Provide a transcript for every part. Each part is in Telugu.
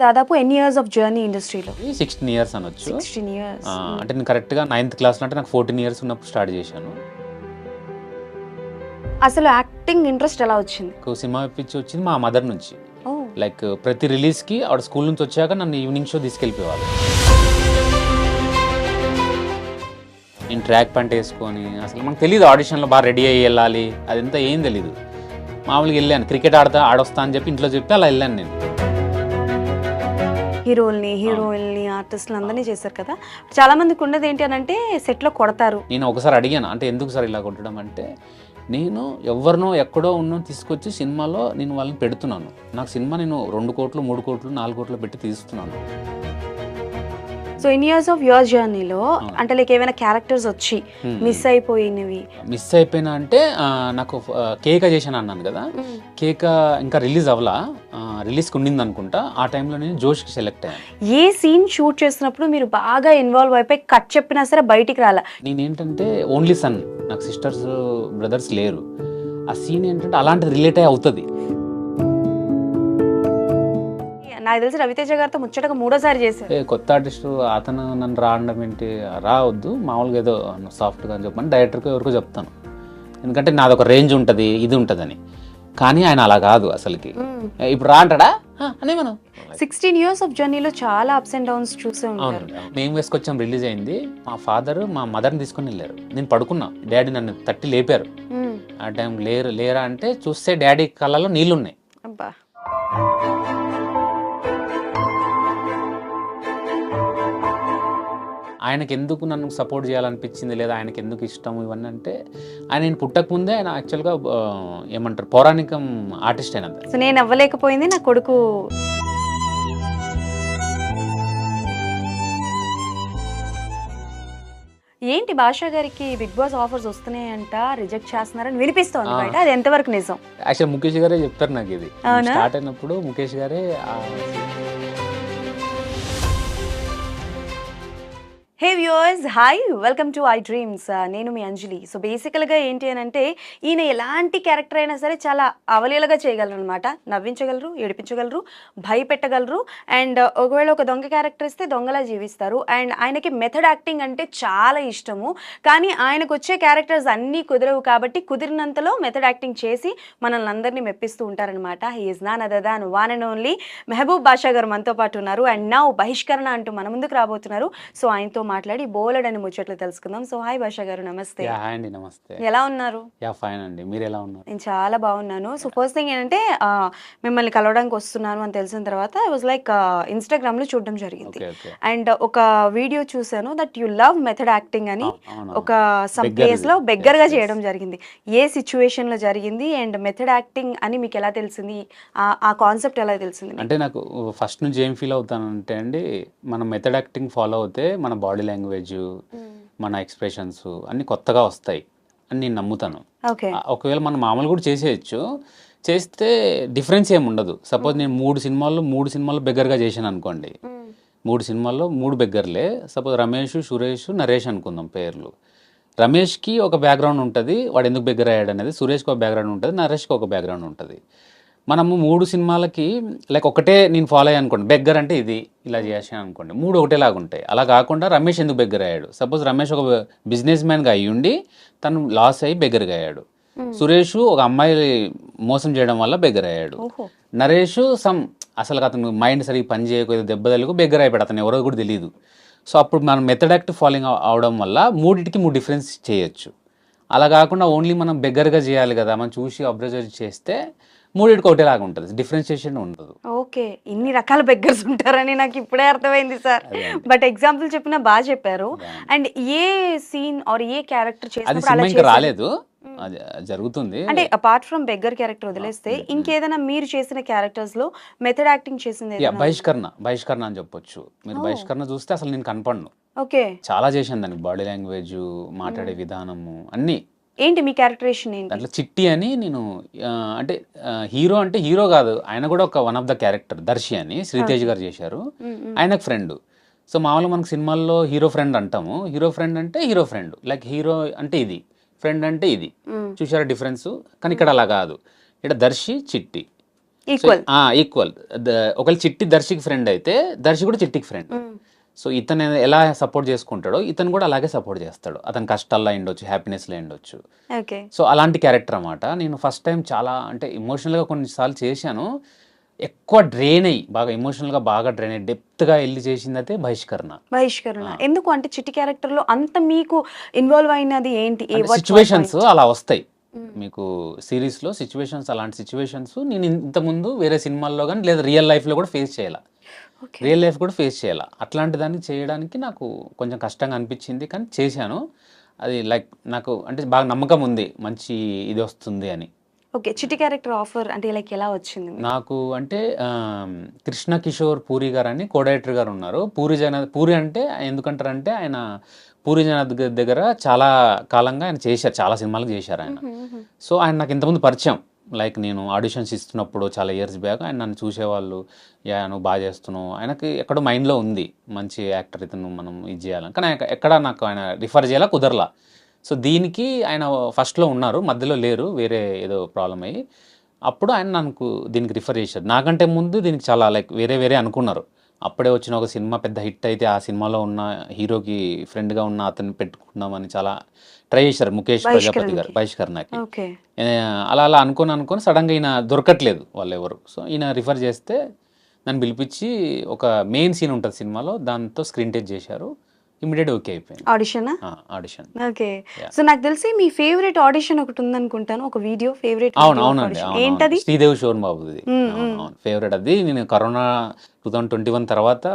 దాదాపు ఎన్ని ఇయర్స్ ఆఫ్ జర్నీ ఇండస్ట్రీలో? 16 ఇయర్స్ అనొచ్చు. 16 ఇయర్స్. అంటే నేను కరెక్ట్గా 9th క్లాస్లో అంటే నాకు 14 ఇయర్స్ ఉన్నప్పుడు స్టార్ట్ చేశాను. అసలు యాక్టింగ్ ఇంట్రెస్ట్ ఎలా వచ్చింది? సినిమా పిచ్చి వచ్చింది మా మదర్ నుంచి. లైక్ ప్రతి రిలీజ్కి ఆవిడ స్కూల్ నుంచి వచ్చాక నన్ను ఈవినింగ్ షో తీసుకెళ్ళిపోవాలి. నేను ట్రాక్ ప్యాంట్ వేసుకొని అసలు మనకు తెలియదు ఆడిషన్లో బాగా రెడీ అయ్యి వెళ్ళాలి, అదంతా ఏం తెలీదు. మామూలుగా వెళ్ళాను, క్రికెట్ ఆడొస్తా అని చెప్పి ఇంట్లో చెప్పి అలా వెళ్ళాను నేను. హీరోయిన్ని ఆర్టిస్టులు అందరినీ చేశారు కదా. చాలా మందికి ఉన్నది ఏంటి అని అంటే సెట్లో కొడతారు. నేను ఒకసారి అడిగాను, అంటే ఎందుకు సార్ ఇలా కొట్టడం అంటే, నేను ఎవరినో ఎక్కడో ఉన్నో తీసుకొచ్చి సినిమాలో నేను వాళ్ళని పెడుతున్నాను. నాకు సినిమా నేను 2 కోట్లు 3 కోట్లు 4 కోట్లు పెట్టి తీస్తున్నాను. So in years of your జర్నీలో అంటే లైక్ ఏమైనా క్యారెక్టర్స్ వచ్చి మిస్ అయిపోయినవి? మిస్ అయిపోయినా అంటే నాకు కేక చేశాను అన్నాను కదా, కేక ఇంకా రిలీజ్ అవ్వలా, రిలీజ్కి ఉండింది అనుకుంటా. ఆ టైంలో నేను జోష్కి సెలెక్ట్ అయ్యాను. ఏ సీన్ షూట్ చేసినప్పుడు మీరు బాగా ఇన్వాల్వ్ అయిపోయి కట్ చెప్పినా సరే బయటికి రాలా? నేనేంటంటే ఓన్లీ సన్, నాకు సిస్టర్స్ బ్రదర్స్ లేరు. ఆ సీన్ ఏంటంటే అలాంటిది రిలేట్ అయ్యి అవుతుంది. నాకు తెలిసి రవితేజ గారితో ముచ్చటగా 3వ సారి చేశారు. కొత్త ఆర్టిస్టు అతను నన్ను రావడం ఏంటి, రావద్దు మామూలుగా ఏదో సాఫ్ట్గా అని చెప్పని డైరెక్టర్కి ఎవరికో చెప్తాను. ఎందుకంటే నాది ఒక రేంజ్ ఉంటుంది, ఇది ఉంటుందని. కానీ ఆయన అలా కాదు అసలుకి. ఇప్పుడు రా అంటాడా అనే మనం 16 ఇయర్స్ ఆఫ్ జర్నీలో చాలా అప్స్ అండ్ డౌన్స్ చూసే ఉంటారు. మేము వేసుకొచ్చాం, రిలీజ్ అయింది. మా ఫాదర్ మా మదర్ని తీసుకొని వెళ్ళారు. నేను పడుకున్నా, డాడీ నన్ను తట్టి లేపారు. ఆ టైం లేరా అంటే చూస్తే డాడీ కళ్ళలో నీళ్ళున్నాయి. అబ్బా, ఆయనకి ఎందుకు నన్ను సపోర్ట్ చేయాలనిపించింది, లేదా ఆయనకి ఎందుకు ఇష్టం ఇవన్నీ అంటే, ఆయన పుట్టకముందే ఆయన యాక్చువల్గా ఏమంటారు పౌరాణికం ఆర్టిస్ట్ అయినా. సో నేను అవ్వలేకపోయింది, నా కొడుకు. ఏంటి భాషా గారికి బిగ్ బాస్ ఆఫర్స్ వస్తున్నాయంట, రిజెక్ట్ చేస్తున్నారని వినిపిస్తోంది బయట, అది ఎంతవరకు నిజం? యాక్చువల్ ముఖేష్ గారే చెప్తారు నాకు ఇది. స్టార్ట్ అయినప్పుడు ముఖేష్ గారే. హే viewers, hi, welcome to I dreams. నేను మీ అంజలి. సో బేసికల్గా ఏంటి అని అంటే, ఈయన ఎలాంటి క్యారెక్టర్ అయినా సరే చాలా అవలీలగా చేయగలరు అనమాట. నవ్వించగలరు, ఏడిపించగలరు, భయపెట్టగలరు. అండ్ ఒకవేళ ఒక దొంగ క్యారెక్టర్ ఇస్తే దొంగలా జీవిస్తారు. అండ్ ఆయనకి మెథడ్ యాక్టింగ్ అంటే చాలా ఇష్టము. కానీ ఆయనకు వచ్చే క్యారెక్టర్స్ అన్నీ కుదరవు కాబట్టి కుదిరినంతలో మెథడ్ యాక్టింగ్ చేసి మనల్ని అందరినీ మెప్పిస్తూ ఉంటారనమాట. He is none other than one and only Mehboob Basha garu మనతో పాటు ఉన్నారు. అండ్ నౌ బహిష్కరణ అంటూ మన ముందుకు రాబోతున్నారు. సో ఆయనతో మాట్లాడి బోలెడని ముచ్చట్లు తెలుసుకుందాం. సో హాయ్ భాషా గారు, నమస్తే. హాయ్ అండి, నమస్తే. ఎలా ఉన్నారు? ఫైన్ అండి, మీరు ఎలా ఉన్నారు? నేను చాలా బాగున్నాను. సో ఫస్ట్ థింగ్ ఏంటంటే, మిమ్మల్ని కలవడానికి వస్తున్నాను అని తెలిసిన తర్వాత ఐ వాజ్ లైక్ ఇన్స్టాగ్రామ్లో చూడడం జరిగింది. అండ్ ఒక వీడియో చూసాను that you love method acting అని. ఒక సమ్ ప్లేస్లో బెగ్గర్గా చేయడం జరిగింది. ఏ సిచ్యువేషన్లో జరిగింది అండ్ మెథడ్ యాక్టింగ్ అని మీకు ఎలా తెలిసింది? ఆ కాన్సెప్ట్ ఎలా తెలిసింది? అంటే నాకు ఫస్ట్ నుంచి ఏం ఫీల్ అవుతానంటే అండి, మనం మెథడ్ యాక్టింగ్ ఫాలో అవుతే మన బాడీ లాంగ్వేజ్, మన ఎక్స్ప్రెషన్స్ అన్ని కొత్తగా వస్తాయి అని నేను నమ్ముతాను. ఒకవేళ మనం మామూలు కూడా చేసేయచ్చు, చేస్తే డిఫరెన్స్ ఏమి ఉండదు. సపోజ్ నేను 3 సినిమాల్లో బెగ్గర్గా చేశాను అనుకోండి, 3 సినిమాల్లో 3 బెగ్గర్లే. సపోజ్ రమేష్, సురేష్, నరేష్ అనుకుందాం పేర్లు. రమేష్కి ఒక బ్యాక్గ్రౌండ్ ఉంటుంది, వాడు ఎందుకు బెగ్గర్ అయ్యాడు అనేది. సురేష్కి ఒక బ్యాక్గ్రౌండ్ ఉంటుంది, నరేష్కి ఒక బ్యాక్గ్రౌండ్ ఉంటుంది. మనము 3 సినిమాలకి లైక్ ఒకటే నేను ఫాలో అయ్యాను అనుకోండి, బెగ్గర్ అంటే ఇది ఇలా చేసాను అనుకోండి, 3 ఒకటేలాగా ఉంటాయి. అలా కాకుండా రమేష్ ఎందుకు బెగ్గర్ అయ్యాడు, సపోజ్ రమేష్ ఒక బిజినెస్ మ్యాన్గా అయ్యుండి తను లాస్ అయ్యి బెగ్గర్గా అయ్యాడు. సురేష్ ఒక అమ్మాయి మోసం చేయడం వల్ల బెగ్గర్ అయ్యాడు. నరేష్ అసలు అతను మైండ్ సరిగ్గా పని చేయకపోతే దెబ్బ తల్లికు బెగ్గర్ అయిపోయాడు, అతను ఎవరో కూడా తెలియదు. సో అప్పుడు మనం మెథడ్ యాక్ట్ ఫాలోయింగ్ అవడం వల్ల 3టికి 3 డిఫరెన్స్ చేయొచ్చు. అలా కాకుండా ఓన్లీ మనం బెగ్గర్గా చేయాలి కదా, మనం చూసి అబ్జర్వ్ చేస్తే 3టికి ఒకటేలాగా ఉంటుంది, డిఫరెన్షియేషన్ ఉండదు. ఓకే, ఇన్ని రకాల బెగ్గర్స్ ఉంటారని నాకు ఇప్పుడే అర్థమైంది సార్. బట్ ఎగ్జాంపుల్ చెప్పినా బాగా చెప్పారు. And a scene or a character చేసినప్పుడు రాలేదు, అది జరుగుతుంది. అంటే అపార్ట్ ఫ్రమ్ బెగ్గర్ క్యారెక్టర్ వదిలేస్తే ఇంకేదైనా మీరు చేసిన క్యారెక్టర్స్ లో మెథడ్ యాక్టింగ్ చేసింది? బహిష్కరణ అని చెప్పొచ్చు. మీరు బహిష్కరణ చూస్తే అసలు నేను కనపడను. ఓకే, చాలా చేశాను దానికి, బాడీ లాంగ్వేజ్, మాట్లాడే విధానము అన్ని. ఏంటి మీ క్యారెక్టరేషన్ ఏంటి? దాంట్లో చిట్టి అని నేను, అంటే హీరో కాదు, ఆయన కూడా ఒక one of the character. Darshi అని శ్రీతేజ్ గారు చేశారు, ఆయనకు ఫ్రెండ్. సో మామూలుగా మనకు సినిమాల్లో హీరో ఫ్రెండ్ అంటాము, హీరో ఫ్రెండ్ అంటే హీరో ఫ్రెండ్, లైక్ హీరో అంటే ఇది, ఫ్రెండ్ అంటే ఇది. చూసారా డిఫరెన్స్? కానీ ఇక్కడ అలా కాదు, ఇక్కడ దర్శి చిట్టి. ఈక్వల్. ఈక్వల్. ఒకవేళ చిట్టి దర్శికి ఫ్రెండ్ అయితే దర్శి కూడా చిట్టికి ఫ్రెండ్. సో ఇతను ఎలా సపోర్ట్ చేసుకుంటాడో ఇతను కూడా అలాగే సపోర్ట్ చేస్తాడు. అతని కష్టాల్లో ఉండొచ్చు, హ్యాపీనెస్లో ఉండొచ్చు. ఓకే. సో అలాంటి క్యారెక్టర్ అన్నమాట. నేను ఫస్ట్ టైం చాలా అంటే ఎమోషనల్గా కొన్నిసార్లు చేశాను. ఎక్కువ డ్రైన్ అయ్యి బాగా ఎమోషనల్గా బాగా డ్రైన్ అయ్యి డెప్త్గా వెళ్ళి చేసింది అయితే బహిష్కరణ. ఎందుకు అంటే చిట్టి క్యారెక్టర్ లో అంత మీకు ఇన్వాల్వ్ అయినది ఏంటి? సిచ్యువేషన్స్ అలా వస్తాయి మీకు సిరీస్లో. సిచ్యువేషన్స్ అలాంటి సిచ్యువేషన్స్ నేను ఇంతకుముందు వేరే సినిమాల్లో కానీ లేదా రియల్ లైఫ్లో కూడా ఫేస్ చేయాలి. రియల్ లైఫ్ కూడా ఫేస్ చేయాలి. అట్లాంటి దాన్ని చేయడానికి నాకు కొంచెం కష్టంగా అనిపించింది, కానీ చేశాను. అది లైక్ నాకు అంటే బాగా నమ్మకం ఉంది మంచి ఇది వస్తుంది అని. ఓకే. చిట్టి క్యారెక్టర్ ఆఫర్ అంటే లైక్ ఎలా వచ్చింది మీకు? నాకు అంటే కృష్ణ కిషోర్ పూరి గారు అని కో డైరెక్టర్ గారు ఉన్నారు. పూరి అంటే ఎందుకంటారంటే ఆయన పూరి జగన్నాథ్ గారి దగ్గర చాలా కాలంగా ఆయన చేశారు, చాలా సినిమాలకు చేశారు ఆయన. సో ఆయన నాకు ఇంతకుముందు పరిచయం. లైక్ నేను ఆడిషన్స్ ఇస్తున్నప్పుడు చాలా ఇయర్స్ బ్యాక్ ఆయన నన్ను చూసేవాళ్ళు. నువ్వు బాగా చేస్తున్నావు, ఆయనకి ఎక్కడో మైండ్లో ఉంది మంచి యాక్టర్ ఇతను మనం ఇది చేయాలని, కానీ ఎక్కడ నాకు ఆయన రిఫర్ చేయాలా కుదరలా. సో దీనికి ఆయన ఫస్ట్లో ఉన్నారు, మధ్యలో లేరు, వేరే ఏదో ప్రాబ్లం అయ్యి అప్పుడు ఆయన నాకు దీనికి రిఫర్ చేశారు. నాకంటే ముందు దీనికి చాలా లైక్ వేరే అనుకున్నారు. అప్పుడే వచ్చిన ఒక సినిమా పెద్ద హిట్ అయితే ఆ సినిమాలో ఉన్న హీరోకి ఫ్రెండ్గా ఉన్న అతన్ని పెట్టుకుందామని చాలా ట్రై చేశారు ముఖేష్ ప్రజాపతి గారు బహిష్కరణకి. అలా అనుకొని సడన్గా ఈయన దొరకట్లేదు వాళ్ళు ఎవరు. సో ఈయన రిఫర్ చేస్తే నన్ను పిలిపించి ఒక మెయిన్ సీన్ ఉంటుంది సినిమాలో, దాంతో స్క్రీన్ టెస్ట్ చేశారు. ఇమీడియట్ ఓకే అయిపోయింది. ఆడిషన్. ఓకే. సో నాకు తెలిసి మీ ఫేవరెట్ ఆడిషన్ ఒకటి ఉందనుకుంటాను, ఒక వీడియో ఫేవరెట్. అవునండి, ఏంటది? శ్రీదేవి శోభన్ బాబుది ఫేవరెట్. అది నేను కరోనా 2021 తర్వాత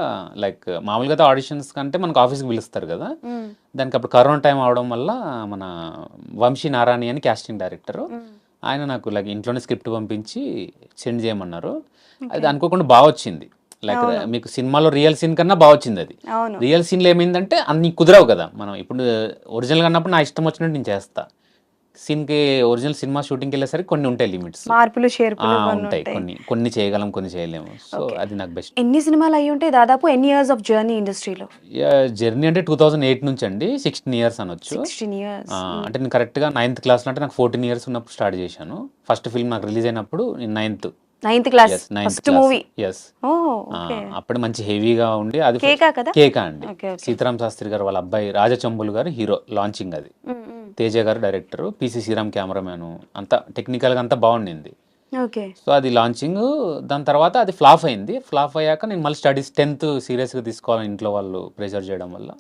లైక్ మామూలుగా ఆడిషన్స్ కంటే మనకు ఆఫీస్కి పిలుస్తారు కదా, దానికి అప్పుడు కరోనా టైం అవడం వల్ల మన వంశీ నారాయణి అని కాస్టింగ్ డైరెక్టర్ ఆయన నాకు లైక్ ఇంట్లోనే స్క్రిప్ట్ పంపించి సెండ్ చేయమన్నారు. అది అనుకోకుండా బాగా వచ్చింది. లైక్ మీకు సినిమాలో రియల్ సీన్ కన్నా బాగా వచ్చింది. అది రియల్ సీన్లో ఏమైందంటే అన్ని కుదరవు కదా, మనం ఇప్పుడు ఒరిజినల్ అన్నప్పుడు నా ఇష్టం వచ్చినట్టు నేను చేస్తా. సీన్కి ఒరిజినల్ సినిమా షూటింగ్కి వెళ్ళేసరికి కొన్ని ఉంటాయి లిమిట్స్, మార్పులు ఉంటాయి, కొన్ని చేయగలం కొన్ని చేయలేము. సో అది నాకు బెస్ట్. ఎన్ని సినిమాలు అయ్యి ఉంటాయి దాదాపు? ఎన్ని ఇయర్స్ ఆఫ్ జర్నీ ఇండస్ట్రీలో? జర్నీ అంటే 2008 నుంచి అండి, 16 ఇయర్స్ అనొచ్చు. 16 years. అంటే నేను కరెక్ట్గా 9th క్లాస్లో అంటే నాకు 14 ఇయర్స్ ఉన్నప్పుడు స్టార్ట్ చేశాను. ఫస్ట్ ఫిల్మ్ నాకు రిలీజ్ అయినప్పుడు నేను 9th క్లాస్ ఫస్ట్ మూవీ. అప్పుడు మంచి హెవీగా ఉండి అది కేకా అండి. సీతారాం శాస్త్రి గారు వాళ్ళ అబ్బాయి రాజచంబుల్ గారు హీరో, లాంచింగ్ అది. తేజ గారు డైరెక్టర్, పిసి శ్రీరామ్ కెమెరామ్యాన్, అంతా టెక్నికల్గా అంతా బాగుండింది. సో అది లాంచింగ్. దాని తర్వాత అది ఫ్లాప్ అయింది. ఫ్లాప్ అయ్యాక నేను మళ్ళీ స్టడీస్ 10th సీరియస్గా తీసుకోవాలని ఇంట్లో వాళ్ళు ప్రెషర్ చేయడం వల్ల